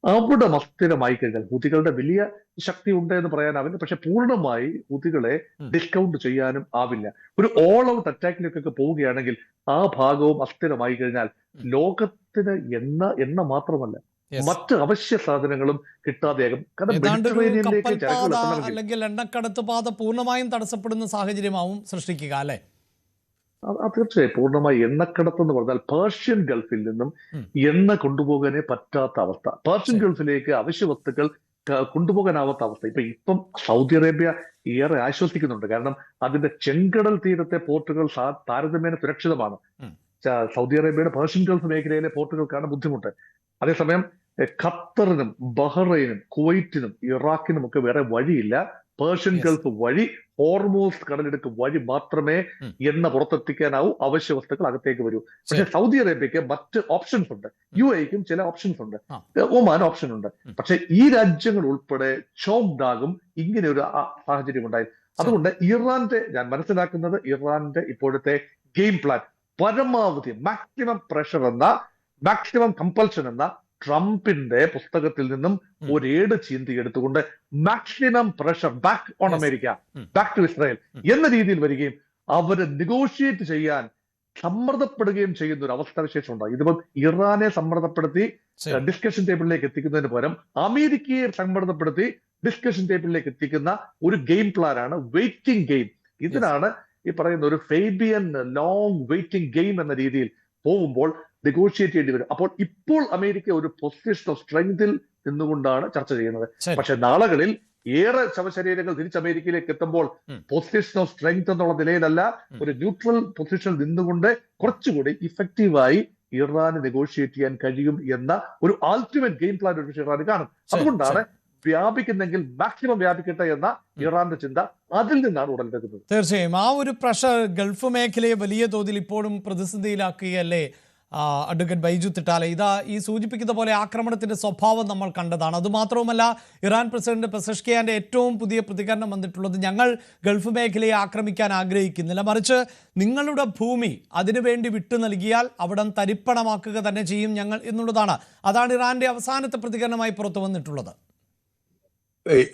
അവിടെ അസ്ഥിരമായി കഴിഞ്ഞാൽ ഹൂതികളുടെ വലിയ ശക്തി ഉണ്ട് എന്ന് പറയാനാവില്ല. പക്ഷെ പൂർണ്ണമായി ഹൂതികളെ ഡിസ്കൗണ്ട് ചെയ്യാനും ആവില്ല. ഒരു ഓൾ ഔട്ട് അറ്റാക്കിലേക്കൊക്കെ പോവുകയാണെങ്കിൽ ആ ഭാഗവും അസ്ഥിരമായി കഴിഞ്ഞാൽ ലോകത്തിന് എണ്ണ മാത്രമല്ല മറ്റ് അവശ്യ സാധനങ്ങളും കിട്ടാതെയാകും. അല്ലെങ്കിൽ എണ്ണക്കടത്ത് പാത പൂർണ്ണമായും തടസ്സപ്പെടുന്ന സാഹചര്യമാവും സൃഷ്ടിക്കുക അല്ലെ? തീർച്ചയായും പൂർണ്ണമായി എണ്ണക്കടത്ത് എന്ന് പറഞ്ഞാൽ പേർഷ്യൻ ഗൾഫിൽ നിന്നും എണ്ണ കൊണ്ടുപോകാനേ പറ്റാത്ത അവസ്ഥ, പേർഷ്യൻ ഗൾഫിലേക്ക് അവശ്യ വസ്തുക്കൾ കൊണ്ടുപോകാനാവാത്ത അവസ്ഥ. ഇപ്പം സൗദി അറേബ്യ ഏറെ ആശ്വസിക്കുന്നുണ്ട്. കാരണം അതിന്റെ ചെങ്കടൽ തീരത്തെ പോർട്ടുകൾ താരതമ്യേന സുരക്ഷിതമാണ്. സൗദി അറേബ്യയുടെ പേർഷ്യൻ ഗൾഫ് മേഖലയിലെ പോർട്ടുകൾക്കാണ് ബുദ്ധിമുട്ട്. അതേസമയം ഖത്തറിനും ബഹ്റൈനും കുവൈറ്റിനും ഇറാഖിനും ഒക്കെ വേറെ വഴിയില്ല. പേർഷ്യൻ ഗൾഫ് വഴി, ഹോർമൂസ് കടലിടുക്ക് വഴി മാത്രമേ എണ്ണ പുറത്തെത്തിക്കാനാവൂ, അവശ്യ വസ്തുക്കൾ അകത്തേക്ക് വരൂ. പക്ഷെ സൗദി അറേബ്യക്ക് മറ്റ് ഓപ്ഷൻസ് ഉണ്ട്, UAEക്കും ചില ഓപ്ഷൻസ് ഉണ്ട്, ഒമാൻ ഓപ്ഷൻ ഉണ്ട്. പക്ഷെ ഈ രാജ്യങ്ങൾ ഉൾപ്പെടെ ചോക്ഡ് ആകും ഇങ്ങനെ ഒരു സാഹചര്യം ഉണ്ടായി. അതുകൊണ്ട് ഞാൻ മനസ്സിലാക്കുന്നത് ഇറാന്റെ ഇപ്പോഴത്തെ ഗെയിം പ്ലാൻ പരമാവധി മാക്സിമം പ്രഷർ മാക്സിമം കമ്പൽഷൻ എന്ന ട്രംപിന്റെ പുസ്തകത്തിൽ നിന്നും ഒരേട് ചീന്തി എടുത്തുകൊണ്ട് maximum pressure back on America, back to Israel എന്ന രീതിയിൽ വരികയും അവര് നെഗോഷിയേറ്റ് ചെയ്യാൻ സമ്മർദ്ദപ്പെടുകയും ചെയ്യുന്ന ഒരു അവസ്ഥാവിശേഷം ഉണ്ടായി. ഇതിപ്പോൾ ഇറാനെ സമ്മർദ്ദപ്പെടുത്തി ഡിസ്കഷൻ ടേബിളിലേക്ക് എത്തിക്കുന്നതിന് പകരം അമേരിക്കയെ സമ്മർദ്ദപ്പെടുത്തി ഡിസ്കഷൻ ടേബിളിലേക്ക് എത്തിക്കുന്ന ഒരു ഗെയിം പ്ലാനാണ് വെയിറ്റിംഗ് ഗെയിം. ഇതിനാണ് ഈ പറയുന്ന ഒരു ഫേബിയൻ ലോങ് വെയിറ്റിംഗ് ഗെയിം എന്ന രീതിയിൽ പോകുമ്പോൾ നെഗോഷിയേറ്റ് ചെയ്യേണ്ടി വരും. അപ്പോൾ ഇപ്പോൾ അമേരിക്ക ഒരു പൊസിഷൻ ഓഫ് സ്ട്രെങ്തിൽ നിന്നുകൊണ്ടാണ് ചർച്ച ചെയ്യുന്നത്. പക്ഷെ നാളുകളിൽ ഏറെ ശവശരീരങ്ങൾ തിരിച്ച് അമേരിക്കയിലേക്ക് എത്തുമ്പോൾ പൊസിഷൻ ഓഫ് സ്ട്രെങ്ത് എന്നുള്ള നിലയിലല്ല, ഒരു ന്യൂട്രൽ പൊസിഷനിൽ നിന്നുകൊണ്ട് കുറച്ചുകൂടി ഇഫക്റ്റീവായി ഇറാന് നെഗോഷിയേറ്റ് ചെയ്യാൻ കഴിയും എന്ന ഒരു അൾട്ടിമേറ്റ് ഗെയിം പ്ലാൻ ഒരു ഇറാൻ കാണും. അതുകൊണ്ടാണ് വ്യാപിക്കുന്നെങ്കിൽ മാക്സിമം വ്യാപിക്കട്ടെ എന്ന ഇറാന്റെ ചിന്ത അതിൽ നിന്നാണ് ഉടലെടുക്കുന്നത്. തീർച്ചയായും ആ ഒരു പ്രഷർ ഗൾഫ് മേഖലയെ വലിയ തോതിൽ ഇപ്പോഴും പ്രതിസന്ധിയിലാക്കുകയല്ലേ അഡ്വക്കേറ്റ് ബൈജു തിട്ടാല? ഇതാ ഈ സൂചിപ്പിക്കുന്ന പോലെ ആക്രമണത്തിന്റെ സ്വഭാവം നമ്മൾ കണ്ടതാണ്. അതുമാത്രവുമല്ല, ഇറാൻ പ്രസിഡന്റ് പെസഷ്കിയാന്റെ ഏറ്റവും പുതിയ പ്രതികരണം വന്നിട്ടുള്ളത് ഞങ്ങൾ ഗൾഫ് മേഖലയെ ആക്രമിക്കാൻ ആഗ്രഹിക്കുന്നില്ല, മറിച്ച് നിങ്ങളുടെ ഭൂമി അതിനുവേണ്ടി വിട്ടു നൽകിയാൽ അവിടം തരിപ്പണമാക്കുക തന്നെ ചെയ്യും ഞങ്ങൾ എന്നുള്ളതാണ്. അതാണ് ഇറാന്റെ അവസാനത്തെ പ്രതികരണമായി പുറത്തു വന്നിട്ടുള്ളത്.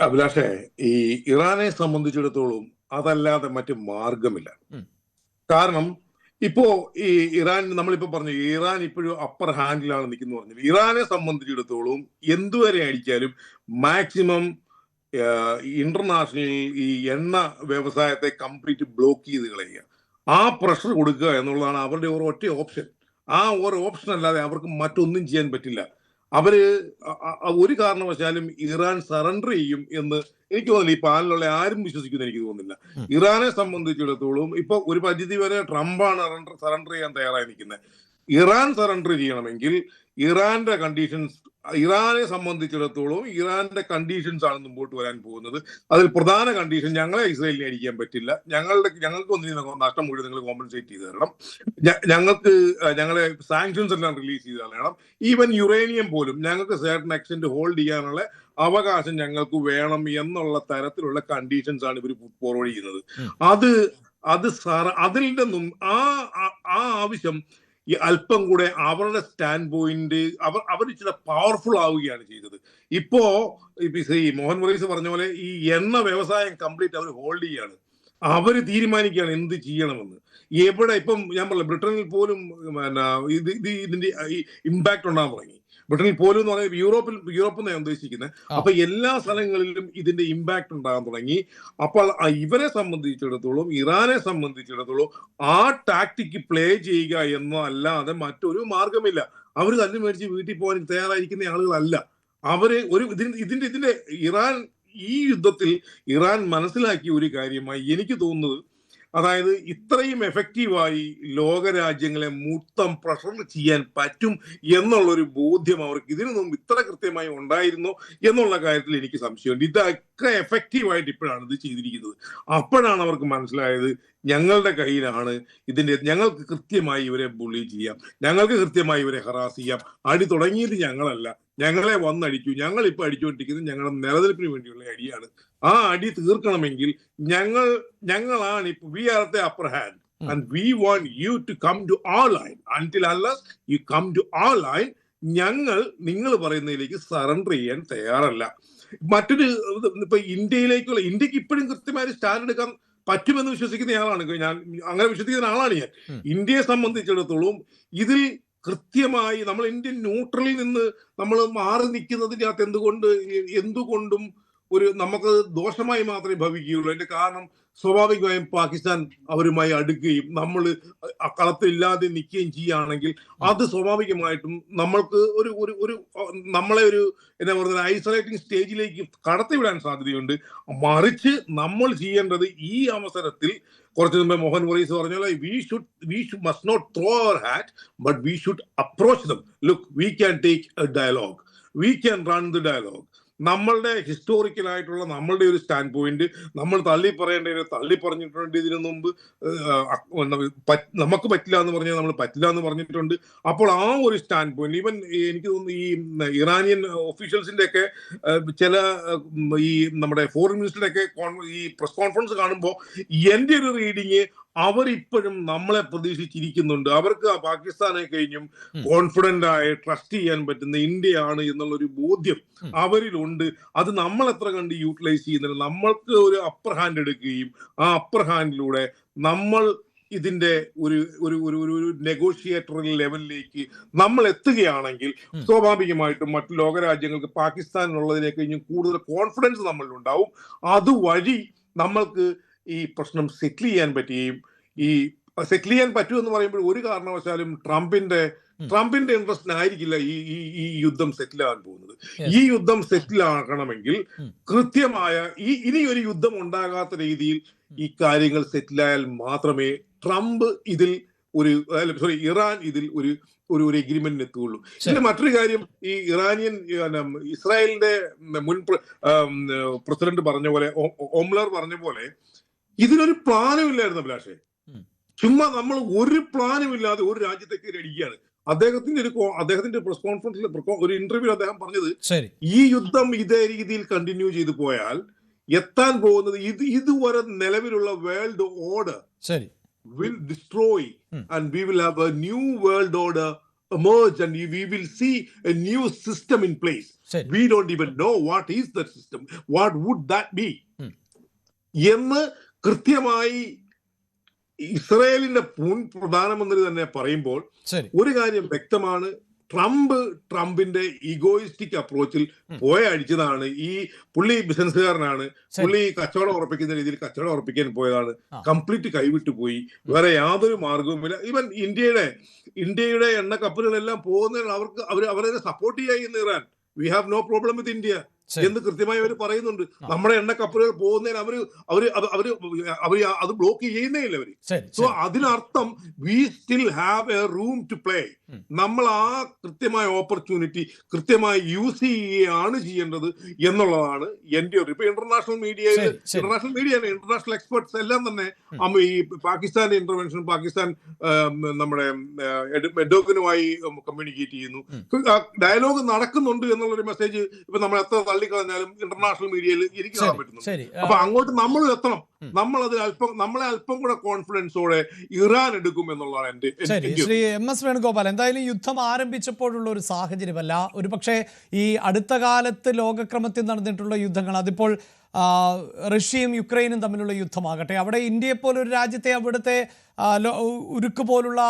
അഭിലാഷേ, ഈ ഇറാനെ സംബന്ധിച്ചിടത്തോളം അതല്ലാതെ മറ്റു മാർഗമില്ല. കാരണം ഇപ്പോ ഈ ഇറാൻ, നമ്മളിപ്പോ പറഞ്ഞു ഇറാൻ ഇപ്പോഴും അപ്പർ ഹാൻഡിലാണ് നിൽക്കുന്നു പറഞ്ഞത്. ഇറാനെ സംബന്ധിച്ചിടത്തോളം എന്തുവരെ അടിച്ചാലും മാക്സിമം ഇന്റർനാഷണൽ ഈ എണ്ണ വ്യവസായത്തെ കംപ്ലീറ്റ് ബ്ലോക്ക് ചെയ്ത് കളയുക, ആ പ്രഷർ കൊടുക്കുക എന്നുള്ളതാണ് അവരുടെ ഒറ്റ ഓപ്ഷൻ. ആ ഒരു ഓപ്ഷൻ അല്ലാതെ അവർക്ക് മറ്റൊന്നും ചെയ്യാൻ പറ്റില്ല. അവര് ഒരു കാരണവശാലും ഇറാൻ സറണ്ടർ ചെയ്യും എന്ന് എനിക്ക് തോന്നുന്നില്ല. ഈ പാനലുള്ള ആരും വിശ്വസിക്കുന്ന എനിക്ക് തോന്നുന്നില്ല. ഇറാനെ സംബന്ധിച്ചിടത്തോളം ഇപ്പൊ ഒരു പരിധി വരെ ട്രംപാണ് സറണ്ടർ ചെയ്യാൻ തയ്യാറായി നിൽക്കുന്നത്. ഇറാൻ സറണ്ടർ ചെയ്യണമെങ്കിൽ ഇറാന്റെ കണ്ടീഷൻസ്, ഇറാനെ സംബന്ധിച്ചിടത്തോളം ഇറാന്റെ കണ്ടീഷൻസ് ആണ് മുമ്പോട്ട് വരാൻ പോകുന്നത്. അതിൽ പ്രധാന കണ്ടീഷൻ, ഞങ്ങളെ ഇസ്രായേലിനെ അടിക്കാൻ പറ്റില്ല, ഞങ്ങൾക്ക് ഒന്നിനും നഷ്ടം മുഴുവൻ നിങ്ങൾ കോമ്പൻസേറ്റ് ചെയ്ത് തരണം, ഞങ്ങളെ സാങ്ഷൻസ് എല്ലാം റിലീസ് ചെയ്ത് തരണം, ഈവൻ യുറേനിയം പോലും ഞങ്ങൾക്ക് സർട്ടൻ എക്സ്റ്റെന്റ് ഹോൾഡ് ചെയ്യാനുള്ള അവകാശം ഞങ്ങൾക്ക് വേണം എന്നുള്ള തരത്തിലുള്ള കണ്ടീഷൻസ് ആണ് ഇവർ ഫോർവേഡ് ചെയ്യുന്നത്. അതിൽ നിന്നും ആ ആവശ്യം ഈ അല്പം കൂടെ അവരുടെ സ്റ്റാൻഡ് പോയിന്റ് അവർ ഇച്ചിരി പവർഫുൾ ആവുകയാണ് ചെയ്തത്. ഇപ്പോ ഈ മോഹൻ മൊറീസ് പറഞ്ഞ പോലെ ഈ എണ്ണ വ്യവസായം കംപ്ലീറ്റ് അവർ ഹോൾഡ് ചെയ്യാണ്. അവര് തീരുമാനിക്കുകയാണ് എന്ത് ചെയ്യണമെന്ന്. എവിടെ ഇപ്പം ഞാൻ പറഞ്ഞു ബ്രിട്ടനിൽ പോലും ഇതിന്റെ ഇമ്പാക്ട് ഉണ്ടാകാൻ തുടങ്ങി. ബ്രിട്ടനിൽ പോലും എന്ന് പറഞ്ഞാൽ യൂറോപ്പ് ഞാൻ ഉദ്ദേശിക്കുന്നത്. അപ്പൊ എല്ലാ സ്ഥലങ്ങളിലും ഇതിന്റെ ഇമ്പാക്ട് ഉണ്ടാകാൻ തുടങ്ങി. അപ്പോൾ ഇവരെ സംബന്ധിച്ചിടത്തോളം, ഇറാനെ സംബന്ധിച്ചിടത്തോളം ആ ടാക്ടിക്ക് പ്ലേ ചെയ്യുക എന്നല്ലാതെ മറ്റൊരു മാർഗമില്ല. അവർ തല്ലി മേടിച്ച് വീട്ടിൽ പോകാൻ തയ്യാറായിരിക്കുന്ന ആളുകളല്ല അവര്. ഇതിന്റെ ഇറാൻ ഈ യുദ്ധത്തിൽ ഇറാൻ മനസ്സിലാക്കിയ ഒരു കാര്യമായി എനിക്ക് തോന്നുന്നത്, അതായത് ഇത്രയും എഫക്റ്റീവായി ലോകരാജ്യങ്ങളെ മൊത്തം പ്രഷർ ചെയ്യാൻ പറ്റും എന്നുള്ളൊരു ബോധ്യം അവർക്ക് ഇതിനു മുമ്പ് ഇത്ര കൃത്യമായി ഉണ്ടായിരുന്നോ എന്നുള്ള കാര്യത്തിൽ എനിക്ക് സംശയമുണ്ട്. ഇതൊക്കെ എഫക്റ്റീവായിട്ട് ഇപ്പോഴാണ് ഇത് ചെയ്തിരിക്കുന്നത്. അപ്പോഴാണ് അവർക്ക് മനസ്സിലായത് ഞങ്ങളുടെ കയ്യിലാണ് ഞങ്ങൾക്ക് കൃത്യമായി ഇവരെ ബുള്ളി ചെയ്യാം, ഞങ്ങൾക്ക് കൃത്യമായി ഇവരെ ഹറാസ് ചെയ്യാം. അടി തുടങ്ങിയത് ഞങ്ങളല്ല, ഞങ്ങളെ വന്നടിക്കൂ. ഞങ്ങൾ ഇപ്പൊ അടിച്ചുകൊണ്ടിരിക്കുന്നത് ഞങ്ങളുടെ നിലനിൽപ്പിന് വേണ്ടിയുള്ള അടിയാണ്. ആ അടി തീർക്കണമെങ്കിൽ ഞങ്ങളാണ് ഇപ്പൊ we are the upper hand and we want you to come to our line. Until unless you come to our line, നിങ്ങൾ പറയുന്നതിലേക്ക് സറണ്ടർ ചെയ്യാൻ തയ്യാറല്ല. മറ്റൊരു ഇപ്പൊ ഇന്ത്യക്ക് ഇപ്പോഴും കൃത്യമായി സ്റ്റാൻഡ് എടുക്കാൻ പറ്റുമെന്ന് വിശ്വസിക്കുന്ന ആളാണ് ഞാൻ. അങ്ങനെ വിശ്വസിക്കുന്ന ആളാണ് ഞാൻ. ഇന്ത്യയെ സംബന്ധിച്ചിടത്തോളം ഇതിൽ കൃത്യമായി നമ്മൾ ഇന്ത്യൻ ന്യൂട്രലിൽ നിന്ന് നമ്മൾ മാറി നിൽക്കുന്നതിൻ്റെ അകത്ത് എന്തുകൊണ്ടും ഒരു നമുക്ക് ദോഷമായി മാത്രമേ ഭവിക്കുകയുള്ളൂ. അതിന്റെ കാരണം സ്വാഭാവികമായും പാകിസ്ഥാൻ അവരുമായി അടുക്കുകയും നമ്മൾ കളത്തിലില്ലാതെ നിൽക്കുകയും ചെയ്യുകയാണെങ്കിൽ അത് സ്വാഭാവികമായിട്ടും നമ്മൾക്ക് നമ്മളെ എന്താ പറയുക ഐസൊലേറ്റിംഗ് സ്റ്റേജിലേക്ക് കടത്തിവിടാൻ സാധ്യതയുണ്ട്. മറിച്ച് നമ്മൾ ചെയ്യേണ്ടത് ഈ അവസരത്തിൽ, കുറച്ചു മുമ്പേ മോഹൻ മൊറീസ് പറഞ്ഞ പോലെ we must not throw our hat, but we should approach them. Look, we can take a dialogue, we can run the dialogue. നമ്മളുടെ ഹിസ്റ്റോറിക്കലായിട്ടുള്ള നമ്മളുടെ ഒരു സ്റ്റാൻഡ് പോയിന്റ് നമ്മൾ തള്ളി പറഞ്ഞിട്ടുണ്ട്. ഇതിനു മുമ്പ് നമുക്ക് പറ്റില്ല എന്ന് പറഞ്ഞാൽ നമ്മൾ പറ്റില്ല എന്ന് പറഞ്ഞിട്ടുണ്ട്. അപ്പോൾ ആ ഒരു സ്റ്റാൻഡ് പോയിന്റ് ഈവൻ എനിക്ക് തോന്നുന്നു ഈ ഇറാനിയൻ ഒഫീഷ്യൽസിന്റെ ഒക്കെ ചില ഈ നമ്മുടെ ഫോറിൻ മിനിസ്റ്ററുടെ ഒക്കെ ഈ പ്രസ് കോൺഫറൻസ് കാണുമ്പോൾ എൻ്റെ ഒരു റീഡിങ് അവരിപ്പോഴും നമ്മളെ പ്രതീക്ഷിച്ചിരിക്കുന്നുണ്ട്. അവർക്ക് പാകിസ്ഥാനെ കഴിഞ്ഞും കോൺഫിഡന്റ് ആയി ട്രസ്റ്റ് ചെയ്യാൻ പറ്റുന്ന ഇന്ത്യയാണ് എന്നുള്ളൊരു ബോധ്യം അവരിലുണ്ട്. അത് നമ്മൾ എത്ര കണ്ട് യൂട്ടിലൈസ് ചെയ്യുന്നില്ല. നമ്മൾക്ക് ഒരു അപ്പർ ഹാൻഡ് എടുക്കുകയും ആ അപ്പർ ഹാൻഡിലൂടെ നമ്മൾ ഇതിന്റെ ഒരു നെഗോഷിയേറ്റർ ലെവലിലേക്ക് നമ്മൾ എത്തുകയാണെങ്കിൽ സ്വാഭാവികമായിട്ടും മറ്റു ലോകരാജ്യങ്ങൾക്ക് പാകിസ്ഥാനിലുള്ളതിനെ കഴിഞ്ഞും കൂടുതൽ കോൺഫിഡൻസ് നമ്മളിലുണ്ടാവും. അതുവഴി നമ്മൾക്ക് ഈ പ്രശ്നം സെറ്റിൽ ചെയ്യാൻ പറ്റുകയും, ഈ സെറ്റിൽ ചെയ്യാൻ പറ്റുമെന്ന് പറയുമ്പോൾ ഒരു കാരണവശാലും ട്രംപിന്റെ ഇൻട്രസ്റ്റിനായിരിക്കില്ല ഈ യുദ്ധം സെറ്റിൽ ആകാൻ പോകുന്നത്. ഈ യുദ്ധം സെറ്റിൽ ആക്കണമെങ്കിൽ കൃത്യമായ ഇനി ഒരു യുദ്ധം ഉണ്ടാകാത്ത രീതിയിൽ ഈ കാര്യങ്ങൾ സെറ്റിലായാൽ മാത്രമേ ഇറാൻ ഇതിൽ ഒരു എഗ്രിമെന്റിന് എത്തുകയുള്ളൂ. ഇതിൽ മറ്റൊരു കാര്യം, ഈ ഇസ്രായേലിന്റെ മുൻ പ്രസിഡന്റ് പറഞ്ഞ പോലെ, ഓംലർ പറഞ്ഞ പോലെ, ഇതിനൊരു പ്ലാനും ഇല്ലായിരുന്നു അഭിലാഷേ. ചുമ്മാ നമ്മൾ ഒരു പ്ലാനും ഇല്ലാതെ ഒരു രാജ്യത്തേക്ക് അടിക്കുകയാണ്. അദ്ദേഹത്തിന്റെ പ്രസ് കോൺഫറൻസിൽ ഒരു ഇന്റർവ്യൂ അദ്ദേഹം പറഞ്ഞത്, ഈ യുദ്ധം ഇതേ രീതിയിൽ കണ്ടിന്യൂ ചെയ്തു പോയാൽ എത്താൻ പോകുന്നത് ഇതുവരെ നിലവിലുള്ള world order will destroy and we will have a new world order emerge and we will see a new system in place. We don't even know what is that system, what would that be എന്ന് കൃത്യമായി ഇസ്രയേലിന്റെ മുൻ പ്രധാനമന്ത്രി തന്നെ പറയുമ്പോൾ ഒരു കാര്യം വ്യക്തമാണ്, ട്രംപിന്റെ ഈഗോയിസ്റ്റിക് അപ്രോച്ചിൽ പോയ അടിച്ചതാണ്. ഈ പുള്ളി ബിസിനസ്സുകാരനാണ്, പുള്ളി കച്ചവടം ഉറപ്പിക്കുന്ന രീതിയിൽ കച്ചവടം ഉറപ്പിക്കാൻ പോയതാണ്, കംപ്ലീറ്റ് കൈവിട്ടു പോയി. വേറെ യാതൊരു മാർഗവുമില്ല. ഈവൻ ഇന്ത്യയുടെ എണ്ണ കപ്പലുകളെല്ലാം പോകുന്നതിന് അവരെ സപ്പോർട്ട് ചെയ്യുന്ന Iran, we have no problem with India എന്ന് കൃത്യമായി അവർ പറയുന്നുണ്ട്. നമ്മുടെ എണ്ണ കപ്പലുകൾ പോകുന്നതിന് അവര് അത് ബ്ലോക്ക് ചെയ്യുന്നേയില്ല അവര്. സോ അതിനർത്ഥം we still have a room to play. നമ്മൾ ആ കൃത്യമായ ഓപ്പർച്യൂണിറ്റി കൃത്യമായി യൂസ് ചെയ്യുകയാണ് ചെയ്യേണ്ടത് എന്നുള്ളതാണ് എന്റെ ഒരു. ഇപ്പൊ ഇന്റർനാഷണൽ എക്സ്പെർട്സ് എല്ലാം തന്നെ ഈ പാകിസ്ഥാന്റെ ഇന്റർവെൻഷൻ, പാകിസ്ഥാൻ നമ്മുടെ എഡോക്കിനുമായി കമ്മ്യൂണിക്കേറ്റ് ചെയ്യുന്നു, ഡയലോഗ് നടക്കുന്നുണ്ട് എന്നുള്ളൊരു മെസ്സേജ് ഇപ്പൊ നമ്മൾ എത്ര തള്ളിക്കളഞ്ഞാലും ഇന്റർനാഷണൽ മീഡിയയിൽ എനിക്ക് കാണാൻ പറ്റുന്നു. അപ്പൊ അങ്ങോട്ട് നമ്മൾ എത്തണം. നമ്മളെ അല്പം കൂടെ കോൺഫിഡൻസോടെ ഇറാൻ എടുക്കും എന്നുള്ളതാണ് എന്റെ. ശ്രീ MS വേണുഗോപാൽ, എന്തായാലും യുദ്ധം ആരംഭിച്ചപ്പോഴുള്ള ഒരു സാഹചര്യമല്ല, ഒരു പക്ഷേ ഈ അടുത്ത കാലത്ത് ലോകക്രമത്തിൽ നടന്നിട്ടുള്ള യുദ്ധങ്ങൾ, അതിപ്പോൾ റഷ്യയും യുക്രൈനും തമ്മിലുള്ള യുദ്ധമാകട്ടെ, അവിടെ ഇന്ത്യയെപ്പോലൊരു രാജ്യത്തെ അവിടുത്തെ ഉരുക്ക് പോലുള്ള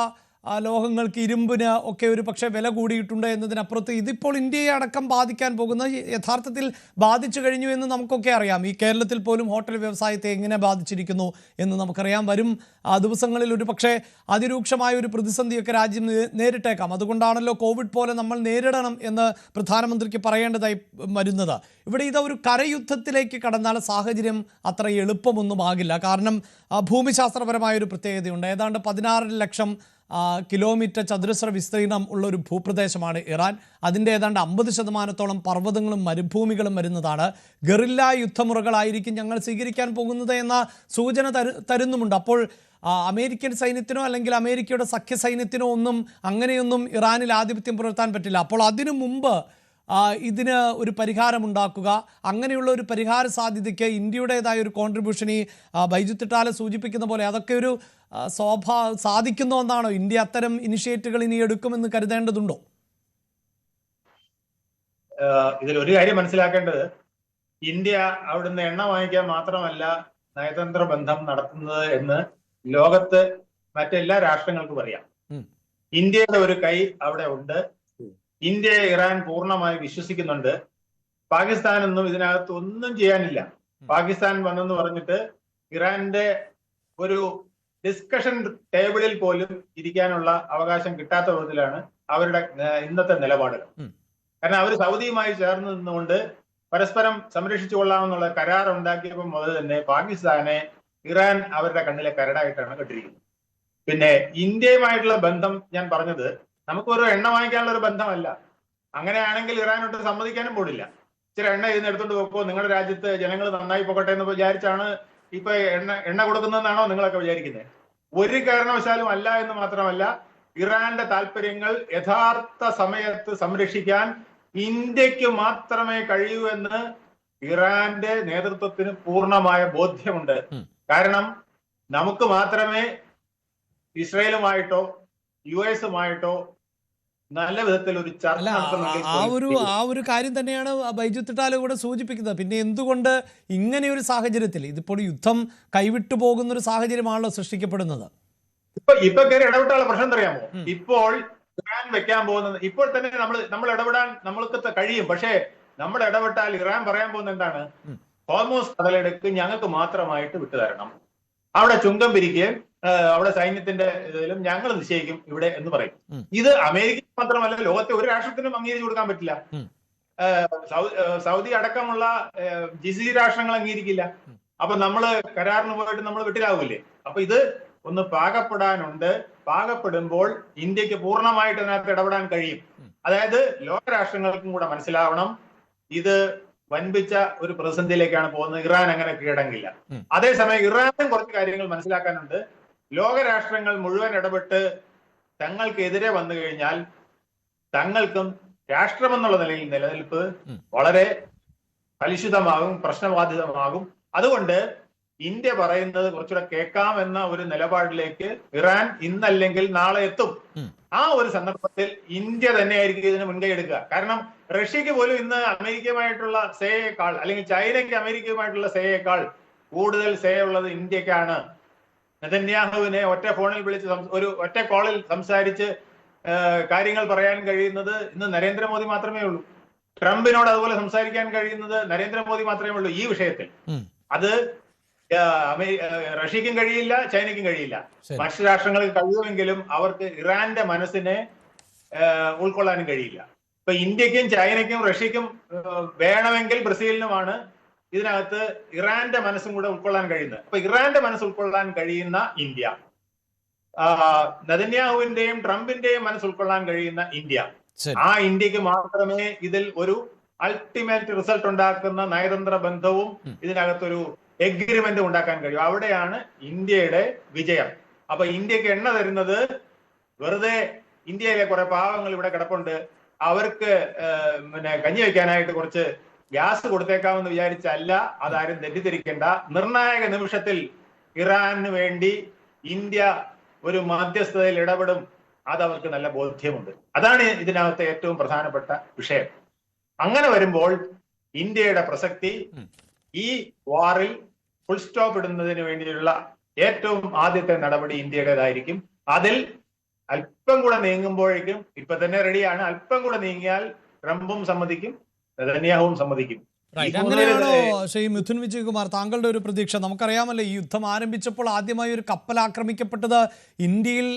ലോഹങ്ങൾക്ക്, ഇരുമ്പിന് ഒക്കെ ഒരു പക്ഷേ വില കൂടിയിട്ടുണ്ട് എന്നതിനപ്പുറത്ത് ഇതിപ്പോൾ ഇന്ത്യയെ അടക്കം ബാധിക്കാൻ പോകുന്ന, യഥാർത്ഥത്തിൽ ബാധിച്ചു കഴിഞ്ഞു എന്ന് നമുക്കൊക്കെ അറിയാം. ഈ കേരളത്തിൽ പോലും ഹോട്ടൽ വ്യവസായത്തെ എങ്ങനെ ബാധിച്ചിരിക്കുന്നു എന്ന് നമുക്കറിയാം. വരും ദിവസങ്ങളിൽ ഒരു പക്ഷേ അതിരൂക്ഷമായ ഒരു പ്രതിസന്ധിയൊക്കെ രാജ്യം നേരിട്ടേക്കാം. അതുകൊണ്ടാണല്ലോ കോവിഡ് പോലെ നമ്മൾ നേരിടണം എന്ന് പ്രധാനമന്ത്രിക്ക് പറയേണ്ടതായി വരുന്നത്. ഇവിടെ ഇതൊരു കരയുദ്ധത്തിലേക്ക് കടന്നാൽ സാഹചര്യം അത്ര എളുപ്പമൊന്നും ആകില്ല. കാരണം ഭൂമിശാസ്ത്രപരമായൊരു പ്രത്യേകതയുണ്ട്. ഏതാണ്ട് 16 ലക്ഷം കിലോമീറ്റർ ചതുരശ്ര വിസ്തീർണം ഉള്ള ഒരു ഭൂപ്രദേശമാണ് ഇറാൻ. അതിൻ്റെ ഏതാണ്ട് 50% പർവ്വതങ്ങളും മരുഭൂമികളും വരുന്നതാണ്. ഗറില്ല യുദ്ധമുറകളായിരിക്കും ഞങ്ങൾ സ്വീകരിക്കാൻ പോകുന്നത് എന്ന സൂചന തരുന്നുമുണ്ട്. അപ്പോൾ അമേരിക്കൻ സൈന്യത്തിനോ അല്ലെങ്കിൽ അമേരിക്കയുടെ സഖ്യ സൈന്യത്തിനോ ഒന്നും അങ്ങനെയൊന്നും ഇറാനിൽ ആധിപത്യം പുലർത്താൻ പറ്റില്ല. അപ്പോൾ അതിനു മുമ്പ് ഇതിന് ഒരു പരിഹാരമുണ്ടാക്കുക, അങ്ങനെയുള്ള ഒരു പരിഹാര സാധ്യതയ്ക്ക് ഇന്ത്യയുടേതായ ഒരു കോൺട്രിബ്യൂഷൻ ഈ ബൈജു തിട്ടാല സൂചിപ്പിക്കുന്ന പോലെ അതൊക്കെ ഒരു സാധിക്കുന്ന ഒന്നാണോ? ഇന്ത്യ അത്തരം ഇനിഷ്യേറ്റീവുകൾ ഇനി എടുക്കുമെന്ന് കരുതേണ്ടതുണ്ടോ? ഇതിൽ ഒരു കാര്യം മനസ്സിലാക്കേണ്ടത്, ഇന്ത്യ അവിടുന്ന് എണ്ണ വാങ്ങിക്കാൻ മാത്രമല്ല നയതന്ത്ര ബന്ധം നടത്തുന്നത് എന്ന് ലോകത്ത് മറ്റെല്ലാ രാഷ്ട്രങ്ങൾക്കും അറിയാം. ഇന്ത്യയുടെ ഒരു കൈ അവിടെ ഉണ്ട്. ഇന്ത്യയെ ഇറാൻ പൂർണ്ണമായി വിശ്വസിക്കുന്നുണ്ട്. പാകിസ്ഥാനൊന്നും ഇതിനകത്ത് ഒന്നും ചെയ്യാനില്ല. പാകിസ്ഥാൻ വന്നെന്ന് പറഞ്ഞിട്ട് ഇറാന്റെ ഒരു ഡിസ്കഷൻ ടേബിളിൽ പോലും ഇരിക്കാനുള്ള അവകാശം കിട്ടാത്ത വിധത്തിലാണ് അവരുടെ ഇന്നത്തെ നിലപാടുകൾ. കാരണം അവർ സൗദിയുമായി ചേർന്ന് നിന്നുകൊണ്ട് പരസ്പരം സംരക്ഷിച്ചു കൊള്ളാമെന്നുള്ള കരാർ ഉണ്ടാക്കിയപ്പോൾ മുതൽ തന്നെ പാകിസ്ഥാനെ ഇറാൻ അവരുടെ കണ്ണിലെ കരടായിട്ടാണ് കണ്ടിരിക്കുന്നത്. പിന്നെ ഇന്ത്യയുമായിട്ടുള്ള ബന്ധം ഞാൻ പറഞ്ഞത് നമുക്കൊരു എണ്ണ വാങ്ങിക്കാനുള്ള ഒരു ബന്ധമല്ല. അങ്ങനെയാണെങ്കിൽ ഇറാനോട്ട് സമ്മതിക്കാനും പോടില്ല. ഇച്ചിരി എണ്ണ ഇതിന് എടുത്തോണ്ട് പോക്കോ, നിങ്ങളുടെ രാജ്യത്ത് ജനങ്ങൾ നന്നായി പോകട്ടെ എന്ന് വിചാരിച്ചാണ് ഇപ്പൊ എണ്ണ കൊടുക്കുന്നതെന്നാണോ നിങ്ങളൊക്കെ വിചാരിക്കുന്നത്? ഒരു കാരണവശാലും അല്ല. എന്ന് മാത്രമല്ല, ഇറാന്റെ താല്പര്യങ്ങൾ യഥാർത്ഥ സമയത്ത് സംരക്ഷിക്കാൻ ഇന്ത്യക്ക് മാത്രമേ കഴിയൂ എന്ന് ഇറാന്റെ നേതൃത്വത്തിന് പൂർണ്ണമായ ബോധ്യമുണ്ട്. കാരണം നമുക്ക് മാത്രമേ ഇസ്രയേലുമായിട്ടോ US-ഉമായിട്ടോ നല്ല വിധത്തിൽ ഒരു ചർച്ച ആ ഒരു കാര്യം തന്നെയാണ് ബൈജു തിട്ടാല കൂടെ സൂചിപ്പിക്കുന്നത്. പിന്നെ എന്തുകൊണ്ട് ഇങ്ങനെ ഒരു സാഹചര്യത്തിൽ, ഇതിപ്പോൾ യുദ്ധം കൈവിട്ടു പോകുന്ന ഒരു സാഹചര്യമാണല്ലോ സൃഷ്ടിക്കപ്പെടുന്നത്? ഇപ്പൊ കയറി ഇടപെട്ടാനുള്ള പ്രശ്നം അറിയാമോ? ഇപ്പോൾ ഇറാൻ വെക്കാൻ പോകുന്നത്, ഇപ്പോൾ തന്നെ നമ്മൾ ഇടപെടാൻ നമ്മൾക്ക് കഴിയും. പക്ഷേ നമ്മൾ ഇടപെട്ടാൽ ഇറാൻ പറയാൻ പോകുന്നത് എന്താണ്? ഹോർമൂസ് കടലെടുക്ക് ഞങ്ങൾക്ക് മാത്രമായിട്ട് വിട്ടുതരണം, അവിടെ ചുങ്കം പിരിക്കുകയും അവിടെ സൈന്യത്തിന്റെ ഇതിലും ഞങ്ങൾ നിശ്ചയിക്കും ഇവിടെ എന്ന് പറയും. ഇത് അമേരിക്ക മാത്രമല്ല, ലോകത്തെ ഒരു രാഷ്ട്രത്തിനും അംഗീകരിച്ചു കൊടുക്കാൻ പറ്റില്ല. സൗദി അടക്കമുള്ള GCC രാഷ്ട്രങ്ങൾ അംഗീകരിക്കില്ല. അപ്പൊ നമ്മള് കരാറിന് പോയിട്ട് നമ്മൾ വിട്ടിലാവൂലേ? അപ്പൊ ഇത് ഒന്ന് പാകപ്പെടാനുണ്ട്. പാകപ്പെടുമ്പോൾ ഇന്ത്യക്ക് പൂർണ്ണമായിട്ട് അതിനകത്ത് ഇടപെടാൻ കഴിയും. അതായത് ലോകരാഷ്ട്രങ്ങൾക്കും കൂടെ മനസ്സിലാവണം ഇത് വൻപിച്ച ഒരു പ്രതിസന്ധിയിലേക്കാണ് പോകുന്നത്. ഇറാൻ അങ്ങനെ കീഴടങ്ങില്ല. അതേസമയം ഇറാനും കുറച്ച് കാര്യങ്ങൾ മനസ്സിലാക്കാനുണ്ട്. ലോകരാഷ്ട്രങ്ങൾ മുഴുവൻ ഇടപെട്ട് തങ്ങൾക്കെതിരെ വന്നു കഴിഞ്ഞാൽ തങ്ങൾക്കും രാഷ്ട്രമെന്നുള്ള നിലയിൽ നിലനിൽപ്പ് വളരെ കലുഷിതമാകും, പ്രശ്നബാധിതമാകും. അതുകൊണ്ട് ഇന്ത്യ പറയുന്നത് കുറച്ചുകൂടെ കേൾക്കാം എന്ന ഒരു നിലപാടിലേക്ക് ഇറാൻ ഇന്നല്ലെങ്കിൽ നാളെ എത്തും. ആ ഒരു സന്ദർഭത്തിൽ ഇന്ത്യ തന്നെയായിരിക്കും ഇതിന് മുൻകൈ എടുക്കുക. കാരണം റഷ്യക്ക് പോലും ഇന്ന് അമേരിക്കയുമായിട്ടുള്ള സേയേക്കാൾ, അല്ലെങ്കിൽ ചൈനയ്ക്ക് അമേരിക്കയുമായിട്ടുള്ള സേയേക്കാൾ കൂടുതൽ സേ ഉള്ളത് ഇന്ത്യക്കാണ്. നെതന്യാഹുവിനെ ഒറ്റ ഫോണിൽ വിളിച്ച് ഒറ്റ കോളിൽ സംസാരിച്ച് കാര്യങ്ങൾ പറയാൻ കഴിയുന്നത് ഇന്ന് നരേന്ദ്രമോദി മാത്രമേ ഉള്ളൂ. ട്രംപിനോട് അതുപോലെ സംസാരിക്കാൻ കഴിയുന്നത് നരേന്ദ്രമോദി മാത്രമേ ഉള്ളൂ ഈ വിഷയത്തിൽ. അത് റഷ്യക്കും കഴിയില്ല, ചൈനയ്ക്കും കഴിയില്ല. മറ്റു രാഷ്ട്രങ്ങൾക്ക് കഴിയുമെങ്കിലും അവർക്ക് ഇറാന്റെ മനസ്സിനെ ഉൾക്കൊള്ളാനും കഴിയില്ല. ഇപ്പൊ ഇന്ത്യക്കും ചൈനയ്ക്കും റഷ്യക്കും വേണമെങ്കിൽ ബ്രസീലിനുമാണ് ഇതിനകത്ത് ഇറാന്റെ മനസ്സും കൂടെ ഉൾക്കൊള്ളാൻ കഴിയുന്നത്. അപ്പൊ ഇറാന്റെ മനസ്സ് ഉൾക്കൊള്ളാൻ കഴിയുന്ന ഇന്ത്യ, നെതന്യാഹുവിന്റെയും ട്രംപിന്റെയും മനസ്സ് ഉൾക്കൊള്ളാൻ കഴിയുന്ന ഇന്ത്യ, ആ ഇന്ത്യക്ക് മാത്രമേ ഇതിൽ ഒരു അൾട്ടിമേറ്റ് റിസൾട്ട് ഉണ്ടാക്കുന്ന നയതന്ത്ര ബന്ധവും ഇതിനകത്തൊരു എഗ്രിമെന്റ് ഉണ്ടാക്കാൻ കഴിയും. അവിടെയാണ് ഇന്ത്യയുടെ വിജയം. അപ്പൊ ഇന്ത്യക്ക് എണ്ണ തരുന്നത് വെറുതെ ഇന്ത്യയിലെ കുറെ പാവങ്ങൾ ഇവിടെ കിടപ്പുണ്ട്, അവർക്ക് കഞ്ഞി വെക്കാനായിട്ട് കുറച്ച് ഗ്യാസ് കൊടുത്തേക്കാമെന്ന് വിചാരിച്ചല്ല. അതാരും തെറ്റിദ്ധരിക്കേണ്ട. നിർണായക നിമിഷത്തിൽ ഇറാന് വേണ്ടി ഇന്ത്യ ഒരു മധ്യസ്ഥതയിൽ ഇടപെടും. അതവർക്ക് നല്ല ബോധ്യമുണ്ട്. അതാണ് ഇതിനകത്തെ ഏറ്റവും പ്രധാനപ്പെട്ട വിഷയം. അങ്ങനെ വരുമ്പോൾ ഇന്ത്യയുടെ പ്രസക്തി ഈ വാറിൽ ഫുൾ സ്റ്റോപ്പ് ഇടുന്നതിന് വേണ്ടിയുള്ള ഏറ്റവും ആദ്യത്തെ നടപടി ഇന്ത്യയുടേതായിരിക്കും. അതിൽ അല്പം കൂടെ നീങ്ങുമ്പോഴേക്കും, ഇപ്പൊ തന്നെ റെഡിയാണ്, അല്പം കൂടെ നീങ്ങിയാൽ ട്രംപും സമ്മതിക്കും, നെതന്യാഹുവും സമ്മതിക്കും. അങ്ങനെയാണോ ശ്രീ മിഥുൻ വിജയകുമാർ താങ്കളുടെ ഒരു പ്രതീക്ഷ? നമുക്കറിയാമല്ലോ, ഈ യുദ്ധം ആരംഭിച്ചപ്പോൾ ആദ്യമായി ഒരു കപ്പൽ ആക്രമിക്കപ്പെട്ടത് ഇന്ത്യയിൽ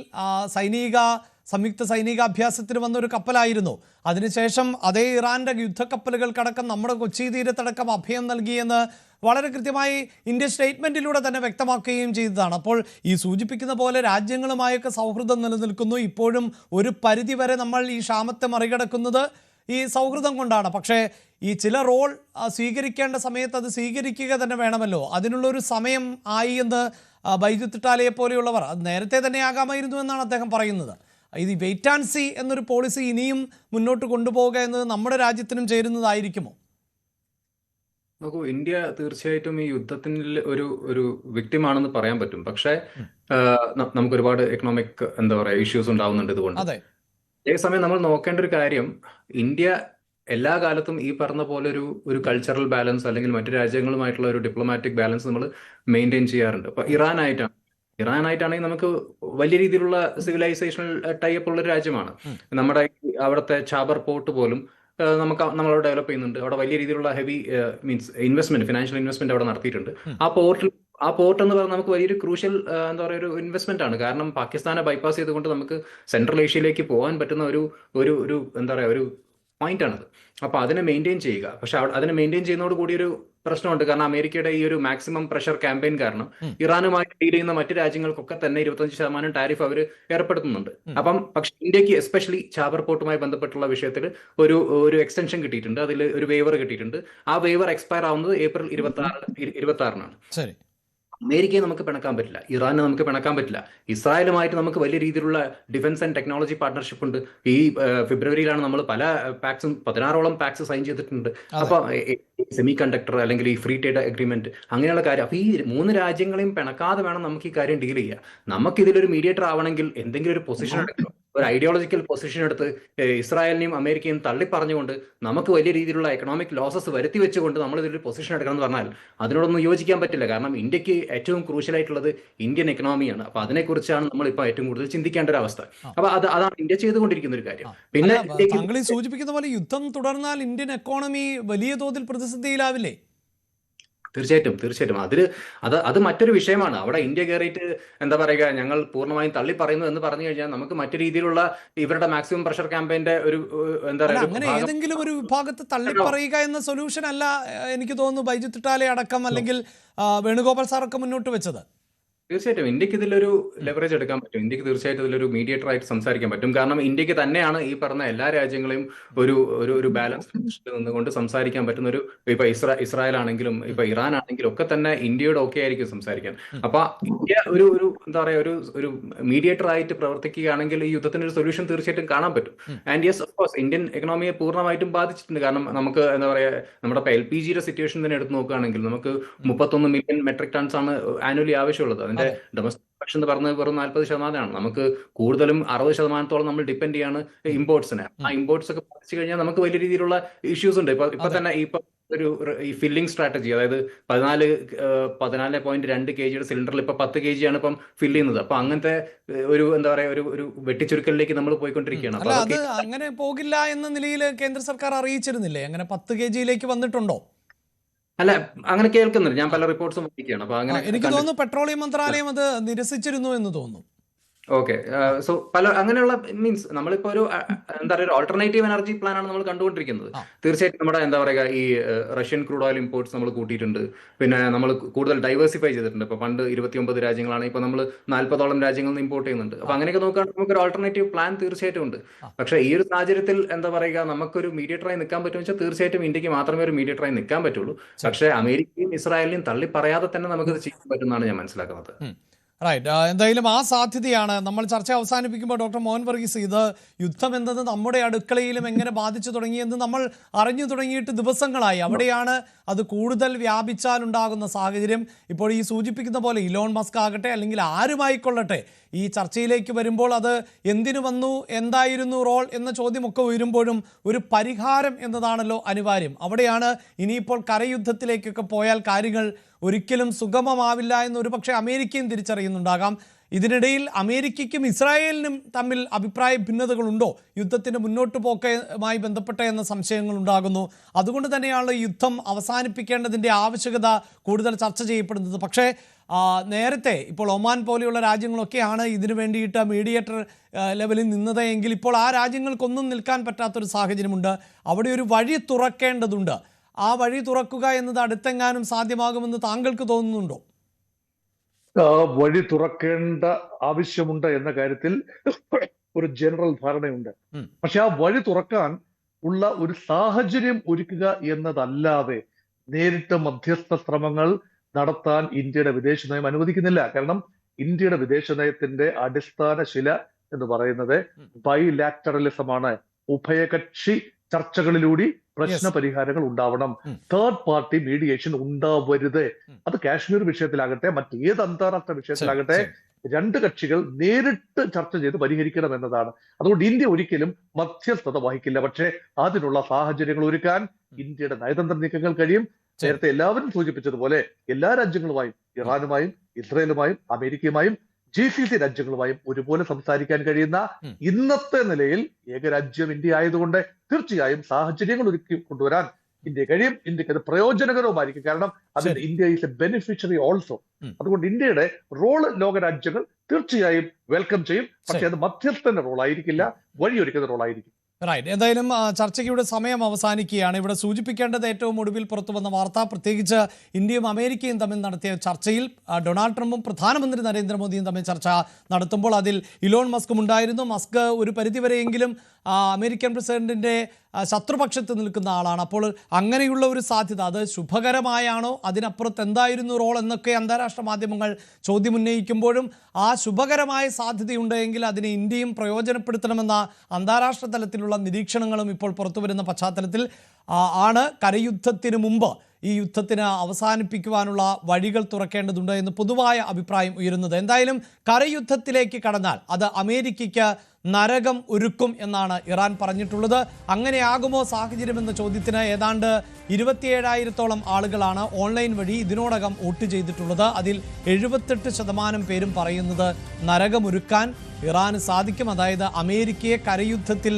സംയുക്ത സൈനികാഭ്യാസത്തിന് വന്ന ഒരു കപ്പലായിരുന്നു. അതിനുശേഷം അതേ ഇറാന്റെ യുദ്ധക്കപ്പലുകൾക്കടക്കം നമ്മുടെ കൊച്ചി തീരത്തടക്കം അഭയം നൽകിയെന്ന് വളരെ കൃത്യമായി ഇന്ത്യ സ്റ്റേറ്റ്മെന്റിലൂടെ തന്നെ വ്യക്തമാക്കുകയും ചെയ്തതാണ്. അപ്പോൾ ഈ സൂചിപ്പിക്കുന്ന പോലെ രാജ്യങ്ങളുമായൊക്കെ സൗഹൃദം നിലനിൽക്കുന്നു. ഇപ്പോഴും ഒരു പരിധിവരെ നമ്മൾ ഈ ക്ഷാമത്തെ മറികടക്കുന്നത് ഈ സൗഹൃദം കൊണ്ടാണ്. പക്ഷേ ഈ ചില റോൾ സ്വീകരിക്കേണ്ട സമയത്ത് അത് സ്വീകരിക്കുക തന്നെ വേണമല്ലോ. അതിനുള്ളൊരു സമയം ആയി എന്ന് ബൈജു ഇട്ടാലയെ പോലെയുള്ളവർ, അത് നേരത്തെ തന്നെ ആകാമായിരുന്നു എന്നാണ് അദ്ദേഹം പറയുന്നത്. ഇത് വെയിറ്റ് ആൻഡ് സീ എന്നൊരു പോളിസി ഇനിയും മുന്നോട്ട് കൊണ്ടുപോവുക എന്നത് നമ്മുടെ രാജ്യത്തിനും ചേരുന്നതായിരിക്കുമോ? നോക്കൂ, ഇന്ത്യ തീർച്ചയായിട്ടും ഈ യുദ്ധത്തിൽ ഒരു വിക്ടിമാണെന്ന് പറയാൻ പറ്റും. പക്ഷേ നമുക്ക് ഒരുപാട് എക്കണോമിക് ഇഷ്യൂസ് ഉണ്ടാവുന്നുണ്ട് ഇതുകൊണ്ട്. അതേസമയം നമ്മൾ നോക്കേണ്ട ഒരു കാര്യം, ഇന്ത്യ എല്ലാ കാലത്തും ഈ പറഞ്ഞ പോലെ ഒരു കൾച്ചറൽ ബാലൻസ് അല്ലെങ്കിൽ മറ്റു രാജ്യങ്ങളുമായിട്ടുള്ള ഒരു ഡിപ്ലോമാറ്റിക് ബാലൻസ് നമ്മൾ മെയിൻറ്റെയിൻ ചെയ്യാറുണ്ട്. ഇപ്പൊ ഇറാനായിട്ടാണെങ്കിൽ നമുക്ക് വലിയ രീതിയിലുള്ള സിവിലൈസേഷണൽ ടൈപ്പ് ഉള്ള ഒരു രാജ്യമാണ്. നമ്മുടെ അവിടുത്തെ ചാബർ പോർട്ട് പോലും നമ്മളവിടെ ഡെവലപ്പ് ചെയ്യുന്നുണ്ട്. അവിടെ വലിയ രീതിയിലുള്ള ഹെവി ഫിനാൻഷ്യൽ ഇൻവെസ്റ്റ്മെന്റ് അവിടെ നടത്തിയിട്ടുണ്ട്. ആ പോർട്ട് എന്ന് പറഞ്ഞാൽ നമുക്ക് വലിയൊരു ക്രൂഷ്യൽ ഒരു ഇൻവെസ്റ്റ്മെന്റ് ആണ്. കാരണം പാകിസ്ഥാനെ ബൈപ്പാസ് ചെയ്തുകൊണ്ട് നമുക്ക് സെൻട്രൽ ഏഷ്യയിലേക്ക് പോകാൻ പറ്റുന്ന ഒരു ഒരു പോയിന്റ് ആണത്. അപ്പൊ അതിനെ മെയിൻറ്റെയിൻ ചെയ്യുക. പക്ഷെ അതിനെ മെയിൻറ്റെയിൻ ചെയ്യുന്നതോട് കൂടി ഒരു പ്രശ്നമുണ്ട്. കാരണം അമേരിക്കയുടെ ഈ ഒരു മാക്സിമം പ്രഷർ ക്യാമ്പയിൻ കാരണം ഇറാനുമായി ഡീൽ ചെയ്യുന്ന മറ്റു രാജ്യങ്ങൾക്കൊക്കെ തന്നെ 25% ടാരിഫ് അവർ ഏർപ്പെടുത്തുന്നുണ്ട്. പക്ഷെ ഇന്ത്യക്ക് എസ്പെഷ്യലി ചാബർ പോർട്ടുമായി ബന്ധപ്പെട്ടുള്ള വിഷയത്തിൽ ഒരു എക്സ്റ്റൻഷൻ കിട്ടിയിട്ടുണ്ട്. അതിൽ ഒരു വേവർ കിട്ടിയിട്ടുണ്ട്. ആ വേവർ എക്സ്പയർ ആവുന്നത് ഏപ്രിൽ 26-നാണ്. അമേരിക്കയെ നമുക്ക് പിണക്കാൻ പറ്റില്ല, ഇറാനെ നമുക്ക് പിണക്കാൻ പറ്റില്ല. ഇസ്രായേലുമായിട്ട് നമുക്ക് വലിയ രീതിയിലുള്ള ഡിഫൻസ് ആൻഡ് ടെക്നോളജി പാർട്ണർഷിപ്പ് ഉണ്ട്. ഈ ഫെബ്രുവരിയിലാണ് നമ്മൾ 16ഓളം പാക്സ് സൈൻ ചെയ്തിട്ടുണ്ട്. അപ്പൊ സെമി കണ്ടക്ടർ അല്ലെങ്കിൽ ഈ ഫ്രീ ട്രേഡ് അഗ്രിമെന്റ് അങ്ങനെയുള്ള കാര്യം. അപ്പൊ ഈ 3 രാജ്യങ്ങളെയും പിണക്കാതെ വേണം നമുക്ക് ഈ കാര്യം ഡീൽ ചെയ്യുക. നമുക്ക് ഇതിലൊരു മീഡിയേറ്റർ ആവണമെങ്കിൽ എന്തെങ്കിലും ഒരു പൊസിഷൻ എടുക്കണം. ഒരു ഐഡിയോളജിക്കൽ പൊസിഷൻ എടുത്ത് ഇസ്രായേലിനെയും അമേരിക്കയും തള്ളി പറഞ്ഞുകൊണ്ട് നമുക്ക് വലിയ രീതിയിലുള്ള എക്കണോമിക് ലോസസ് വരുത്തി വെച്ചുകൊണ്ട് നമ്മൾ ഇതിലൊരു പൊസിഷൻ എടുക്കണം എന്ന് പറഞ്ഞാൽ അതിനോടൊന്നും യോജിക്കാൻ പറ്റില്ല. കാരണം ഇന്ത്യക്ക് ഏറ്റവും ക്രൂഷ്യൽ ആയിട്ടുള്ളത് ഇന്ത്യൻ എക്കണോമിയാണ്. അപ്പൊ അതിനെക്കുറിച്ചാണ് നമ്മൾ ഇപ്പൊ ഏറ്റവും കൂടുതൽ ചിന്തിക്കേണ്ട ഒരു അവസ്ഥ. അപ്പൊ അതാണ് ഇന്ത്യ ചെയ്തുകൊണ്ടിരിക്കുന്ന ഒരു കാര്യം. പിന്നെ താങ്കൾ സൂചിപ്പിക്കുന്ന പോലെ യുദ്ധം തുടർന്നാൽ ഇന്ത്യൻ എക്കോണമി വലിയ തോതിൽ പ്രതിസന്ധിയിലാവില്ലേ? തീർച്ചയായിട്ടും അത് മറ്റൊരു വിഷയമാണ്. അവിടെ ഇന്ത്യ കയറിയിട്ട് ഞങ്ങൾ പൂർണ്ണമായും തള്ളി പറയുന്നു എന്ന് പറഞ്ഞു കഴിഞ്ഞാൽ നമുക്ക് മറ്റു രീതിയിലുള്ള ഇവരുടെ മാക്സിമം പ്രഷർ ക്യാമ്പയിന്റെ അങ്ങനെ ഏതെങ്കിലും ഒരു വിഭാഗത്തെ തള്ളി പറയുക എന്ന സൊല്യൂഷൻ അല്ല എനിക്ക് തോന്നുന്നു ബൈജു ഇട്ടാലെ അടക്കം അല്ലെങ്കിൽ വേണുഗോപാൽ സാറൊക്കെ മുന്നോട്ട് വെച്ചത്. തീർച്ചയായിട്ടും ഇന്ത്യക്ക് ഇതിലൊരു ലെവറേജ് എടുക്കാൻ പറ്റും. ഇന്ത്യക്ക് തീർച്ചയായിട്ടും ഇതിലൊരു മീഡിയേറ്റർ ആയിട്ട് സംസാരിക്കാൻ പറ്റും. കാരണം ഇന്ത്യക്ക് തന്നെയാണ് ഈ പറഞ്ഞ എല്ലാ രാജ്യങ്ങളെയും ഒരു ബാലൻസ് നിന്നുകൊണ്ട് സംസാരിക്കാൻ പറ്റുന്ന ഇപ്പൊ ഇസ്രായേൽ ആണെങ്കിലും ഇപ്പൊ ഇറാൻ ആണെങ്കിലും ഒക്കെ തന്നെ ഇന്ത്യയോട് ഓക്കെ ആയിരിക്കും സംസാരിക്കാൻ. അപ്പൊ ഇന്ത്യ ഒരു മീഡിയേറ്റർ ആയിട്ട് പ്രവർത്തിക്കുകയാണെങ്കിൽ ഈ യുദ്ധത്തിന് ഒരു സൊല്യൂഷൻ തീർച്ചയായിട്ടും കാണാൻ പറ്റും. And yes, of course Indian എക്കണോമിയെ പൂർണ്ണമായിട്ടും ബാധിച്ചിട്ടുണ്ട്. കാരണം നമുക്ക് നമ്മുടെ LPGയുടെ സിറ്റുവേഷൻ തന്നെ എടുത്ത് നോക്കുകയാണെങ്കിൽ നമുക്ക് 31 മില്യൺ മെട്രിക് ടൺസ് ആണ് ആനുവലി ആവശ്യമുള്ളത്. ഡൊമസ്റ്റിക് പ്രൊഡക്ഷൻ എന്ന് പറഞ്ഞത് വെറും 40%. നമുക്ക് കൂടുതലും 60% നമ്മൾ ഡിപ്പെൻഡ് ചെയ്യാണ് ഇമ്പോർട്ട്സിനെ. ആ ഇമ്പോർട്ട്സ് ഒക്കെ ബാധിച്ചു കഴിഞ്ഞാൽ നമുക്ക് വലിയ രീതിയിലുള്ള ഇഷ്യൂസ് ഉണ്ട്. ഇപ്പൊ തന്നെ ഈ ഫില്ലിംഗ് സ്ട്രാറ്റജി, അതായത് 14.2 kg സിലിണ്ടറിൽ ഇപ്പൊ 10 kg ആണ് ഇപ്പം ഫില്ല് ചെയ്യുന്നത്. അപ്പൊ അങ്ങനത്തെ ഒരു എന്താ പറയാ ഒരു വെട്ടിച്ചുരുക്കലിലേക്ക് നമ്മൾ പോയിക്കൊണ്ടിരിക്കുകയാണ്. അല്ല, അത് അങ്ങനെ പോകില്ല എന്ന നിലയിൽ കേന്ദ്ര സർക്കാർ അറിയിച്ചിരുന്നില്ലേ? അങ്ങനെ 10 kg വന്നിട്ടുണ്ടോ? അല്ല, അങ്ങനെ കേൾക്കുന്നുണ്ട്. ഞാൻ പല റിപ്പോർട്ട്സും വായിക്കുകയാണ്. അപ്പൊ അങ്ങനെ എനിക്ക് തോന്നുന്നു പെട്രോളിയം മന്ത്രാലയം അത് നിരസിച്ചിരുന്നു എന്ന് തോന്നുന്നു. ഓക്കെ. സോ അങ്ങനെയുള്ള മീൻസ് നമ്മളിപ്പോ എന്താ പറയുക, ഒരു ഓൾട്ടർനേറ്റീവ് എനർജി പ്ലാൻ ആണ് നമ്മൾ കണ്ടുകൊണ്ടിരിക്കുന്നത്. തീർച്ചയായിട്ടും നമ്മുടെ എന്താ പറയുക, ഈ റഷ്യൻ ക്രൂഡ് ഓയിൽ ഇമ്പോർട്ട്സ് നമ്മൾ കൂട്ടിയിട്ടുണ്ട്. പിന്നെ നമ്മൾ കൂടുതൽ ഡൈവേഴ്സിഫൈ ചെയ്തിട്ടുണ്ട്. ഇപ്പൊ പണ്ട് 29 രാജ്യങ്ങളാണ്, ഇപ്പൊ നമ്മൾ 40ഓളം രാജ്യങ്ങളിൽ നിന്ന് ഇമ്പോർട്ട് ചെയ്യുന്നുണ്ട്. അപ്പൊ അങ്ങനെയൊക്കെ നോക്കുകയാണെങ്കിൽ നമുക്കൊരു ഓൾട്ടർനേറ്റീവ് പ്ലാൻ തീർച്ചയായിട്ടും ഉണ്ട്. പക്ഷേ ഈ ഒരു സാഹചര്യത്തിൽ എന്താ പറയുക, നമുക്കൊരു മീഡിയേറ്ററായി നിൽക്കാൻ പറ്റുമെന്ന് വെച്ചാൽ തീർച്ചയായിട്ടും ഇന്ത്യക്ക് മാത്രമേ ഒരു മീഡിയേറ്ററായി നിൽക്കാൻ പറ്റുള്ളൂ. പക്ഷേ അമേരിക്കയും ഇസ്രായേലിനെയും തള്ളി പറയാതെ തന്നെ നമുക്കത് ചെയ്യാൻ പറ്റുമെന്നാണ് ഞാൻ മനസ്സിലാക്കുന്നത്. റൈറ്റ്. എന്തായാലും ആ സാധ്യതയാണ് നമ്മൾ ചർച്ച അവസാനിപ്പിക്കുമ്പോൾ ഡോക്ടർ മോഹൻ വർഗീസ്, ഇത് യുദ്ധം എന്നത് നമ്മുടെ അടുക്കളയിലും എങ്ങനെ ബാധിച്ചു തുടങ്ങിയെന്ന് നമ്മൾ അറിഞ്ഞു തുടങ്ങിയിട്ട് ദിവസങ്ങളായി. അവിടെയാണ് അത് കൂടുതൽ വ്യാപിച്ചാലുണ്ടാകുന്ന സാഹചര്യം. ഇപ്പോൾ ഈ സൂചിപ്പിക്കുന്ന പോലെ ഇലോൺ മസ്ക് ആകട്ടെ, അല്ലെങ്കിൽ ആരുമായിക്കൊള്ളട്ടെ, ഈ ചർച്ചയിലേക്ക് വരുമ്പോൾ അത് എന്തിനു വന്നു, എന്തായിരുന്നു റോൾ എന്ന ചോദ്യമൊക്കെ ഉയരുമ്പോഴും ഒരു പരിഹാരം എന്നതാണല്ലോ അനിവാര്യം. അവിടെയാണ് ഇനിയിപ്പോൾ കരയുദ്ധത്തിലേക്കൊക്കെ പോയാൽ കാര്യങ്ങൾ ഒരിക്കലും സുഗമമാവില്ല എന്ന് ഒരുപക്ഷെ അമേരിക്കയും തിരിച്ചറിയുന്നുണ്ടാകാം. ഇതിനിടയിൽ അമേരിക്കയ്ക്കും ഇസ്രായേലിനും തമ്മിൽ അഭിപ്രായ ഭിന്നതകളുണ്ടോ യുദ്ധത്തിൻ്റെ മുന്നോട്ട് പോക്കുമായി ബന്ധപ്പെട്ട എന്ന സംശയങ്ങൾ ഉണ്ടാകുന്നു. അതുകൊണ്ട് തന്നെയാണ് യുദ്ധം അവസാനിപ്പിക്കേണ്ടതിൻ്റെ ആവശ്യകത കൂടുതൽ ചർച്ച ചെയ്യപ്പെടുന്നത്. പക്ഷേ നേരത്തെ ഇപ്പോൾ ഒമാൻ പോലെയുള്ള രാജ്യങ്ങളൊക്കെയാണ് ഇതിനു വേണ്ടിയിട്ട് മീഡിയേറ്റർ ലെവലിൽ നിന്നത് എങ്കിൽ ഇപ്പോൾ ആ രാജ്യങ്ങൾക്കൊന്നും നിൽക്കാൻ പറ്റാത്തൊരു സാഹചര്യമുണ്ട്. അവിടെ ഒരു വഴി തുറക്കേണ്ടതുണ്ട്. ആ വഴി തുറക്കുക എന്നത് അടുത്തെങ്ങാനും സാധ്യമാകുമെന്ന് താങ്കൾക്ക് തോന്നുന്നുണ്ടോ? വഴി തുറക്കേണ്ട ആവശ്യമുണ്ട് എന്ന കാര്യത്തിൽ ഒരു ജനറൽ ധാരണയുണ്ട്. പക്ഷെ ആ വഴി തുറക്കാൻ ഉള്ള ഒരു സാഹചര്യം ഒരുക്കുക എന്നതല്ലാതെ നേരിട്ട് മധ്യസ്ഥ ശ്രമങ്ങൾ നടത്താൻ ഇന്ത്യയുടെ വിദേശ നയം അനുവദിക്കുന്നില്ല. കാരണം ഇന്ത്യയുടെ വിദേശ നയത്തിന്റെ അടിസ്ഥാന ശില എന്ന് പറയുന്നത് ബൈലാറ്ററലിസമാണ്. ഉഭയകക്ഷി ചർച്ചകളിലൂടെ പ്രശ്ന പരിഹാരങ്ങൾ ഉണ്ടാവണം. തേർഡ് പാർട്ടി മീഡിയേഷൻ ഉണ്ടാവരുത്. അത് കാശ്മീർ വിഷയത്തിലാകട്ടെ, മറ്റേത് അന്താരാഷ്ട്ര വിഷയത്തിലാകട്ടെ, രണ്ട് കക്ഷികൾ നേരിട്ട് ചർച്ച ചെയ്ത് പരിഹരിക്കണം എന്നതാണ്. അതുകൊണ്ട് ഇന്ത്യ ഒരിക്കലും മധ്യസ്ഥത വഹിക്കില്ല. പക്ഷേ അതിനുള്ള സാഹചര്യങ്ങൾ ഒരുക്കാൻ ഇന്ത്യയുടെ നയതന്ത്ര നീക്കങ്ങൾ കഴിയും. നേരത്തെ എല്ലാവരും സൂചിപ്പിച്ചതുപോലെ എല്ലാ രാജ്യങ്ങളുമായും, ഇറാനുമായും ഇസ്രയേലുമായും അമേരിക്കയുമായും GCC രാജ്യങ്ങളുമായും ഒരുപോലെ സംസാരിക്കാൻ കഴിയുന്ന ഇന്നത്തെ നിലയിൽ ഏകരാജ്യം ഇന്ത്യ ആയതുകൊണ്ട് തീർച്ചയായും സാഹചര്യങ്ങൾ ഒരുക്കി കൊണ്ടുവരാൻ ഇന്ത്യ കഴിയും. ഇന്ത്യക്ക് അത് പ്രയോജനകരവുമായിരിക്കും. കാരണം അതിന് India is A beneficiary also. അതുകൊണ്ട് ഇന്ത്യയുടെ റോള് ലോകരാജ്യങ്ങൾ തീർച്ചയായും വെൽക്കം ചെയ്യും. പക്ഷെ അത് മധ്യസ്ഥന്റെ റോളായിരിക്കില്ല, വഴിയൊരുക്കുന്ന റോളായിരിക്കും. റൈറ്റ്. എന്തായാലും ചർച്ചയ്ക്ക് സമയം അവസാനിക്കുകയാണ്. ഇവിടെ സൂചിപ്പിക്കേണ്ടത് ഏറ്റവും ഒടുവിൽ പുറത്തു വന്ന വാർത്ത, പ്രത്യേകിച്ച് ഇന്ത്യയും അമേരിക്കയും തമ്മിൽ നടത്തിയ ചർച്ചയിൽ ഡൊണാൾഡ് ട്രംപും പ്രധാനമന്ത്രി നരേന്ദ്രമോദിയും തമ്മിൽ ചർച്ച നടത്തുമ്പോൾ അതിൽ ഇലോൺ മസ്കും ഉണ്ടായിരുന്നു. മസ്ക് ഒരു പരിധിവരെയെങ്കിലും അമേരിക്കൻ പ്രസിഡന്റിന്റെ ശത്രുപക്ഷത്ത് നിൽക്കുന്ന ആളാണ്. അപ്പോൾ അങ്ങനെയുള്ള ഒരു സാധ്യത അത് ശുഭകരമായാണോ, അതിനപ്പുറത്ത് എന്തായിരുന്നു റോൾ എന്നൊക്കെ അന്താരാഷ്ട്ര മാധ്യമങ്ങൾ ചോദ്യമുന്നയിക്കുമ്പോഴും ആ ശുഭകരമായ സാധ്യതയുണ്ട് എങ്കിൽ അതിനെ ഇന്ത്യയും പ്രയോജനപ്പെടുത്തണമെന്ന അന്താരാഷ്ട്ര തലത്തിലുള്ള നിരീക്ഷണങ്ങളും ഇപ്പോൾ പുറത്തു വരുന്ന പശ്ചാത്തലത്തിൽ ആണ് കരയുദ്ധത്തിന് മുമ്പ് ഈ യുദ്ധത്തിന് അവസാനിപ്പിക്കുവാനുള്ള വഴികൾ തുറക്കേണ്ടതുണ്ട് എന്ന് പൊതുവായ അഭിപ്രായം ഉയരുന്നത്. എന്തായാലും കരയുദ്ധത്തിലേക്ക് കടന്നാൽ അത് അമേരിക്കയ്ക്ക് നരകം ഒരുക്കും എന്നാണ് ഇറാൻ പറഞ്ഞിട്ടുള്ളത്. അങ്ങനെയാകുമോ സാഹചര്യം എന്ന ചോദ്യത്തിന് ഏതാണ്ട് 27,000-ഓളം ആളുകളാണ് ഓൺലൈൻ വഴി ഇതിനോടകം വോട്ട് ചെയ്തിട്ടുള്ളത്. അതിൽ 78% പേരും പറയുന്നത് നരകമൊരുക്കാൻ ഇറാന് സാധിക്കും. അതായത് അമേരിക്കയെ കരയുദ്ധത്തിൽ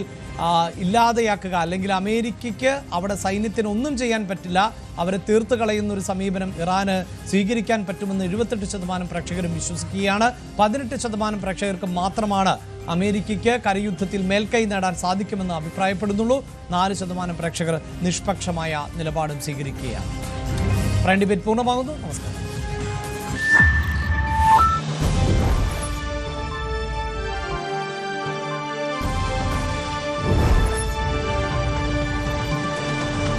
ഇല്ലാതെയാക്കുക, അല്ലെങ്കിൽ അമേരിക്കയ്ക്ക് അവിടെ സൈന്യത്തിന് ഒന്നും ചെയ്യാൻ പറ്റില്ല, അവരെ തീർത്ത് കളയുന്ന ഒരു സമീപനം ഇറാന് സ്വീകരിക്കാൻ പറ്റുമെന്ന് 78% പ്രേക്ഷകരും വിശ്വസിക്കുകയാണ്. 18% പ്രേക്ഷകർക്ക് മാത്രമാണ് അമേരിക്കയ്ക്ക് കരയുദ്ധത്തിൽ മേൽക്കൈ നേടാൻ സാധിക്കുമെന്ന് അഭിപ്രായപ്പെടുന്നുള്ളൂ. 4% പ്രേക്ഷകർ നിഷ്പക്ഷമായ നിലപാടും സ്വീകരിക്കുകയാണ്. പ്രൈം ഡിബേറ്റ് പൂർണ്ണമാകുന്നു. നമസ്കാരം.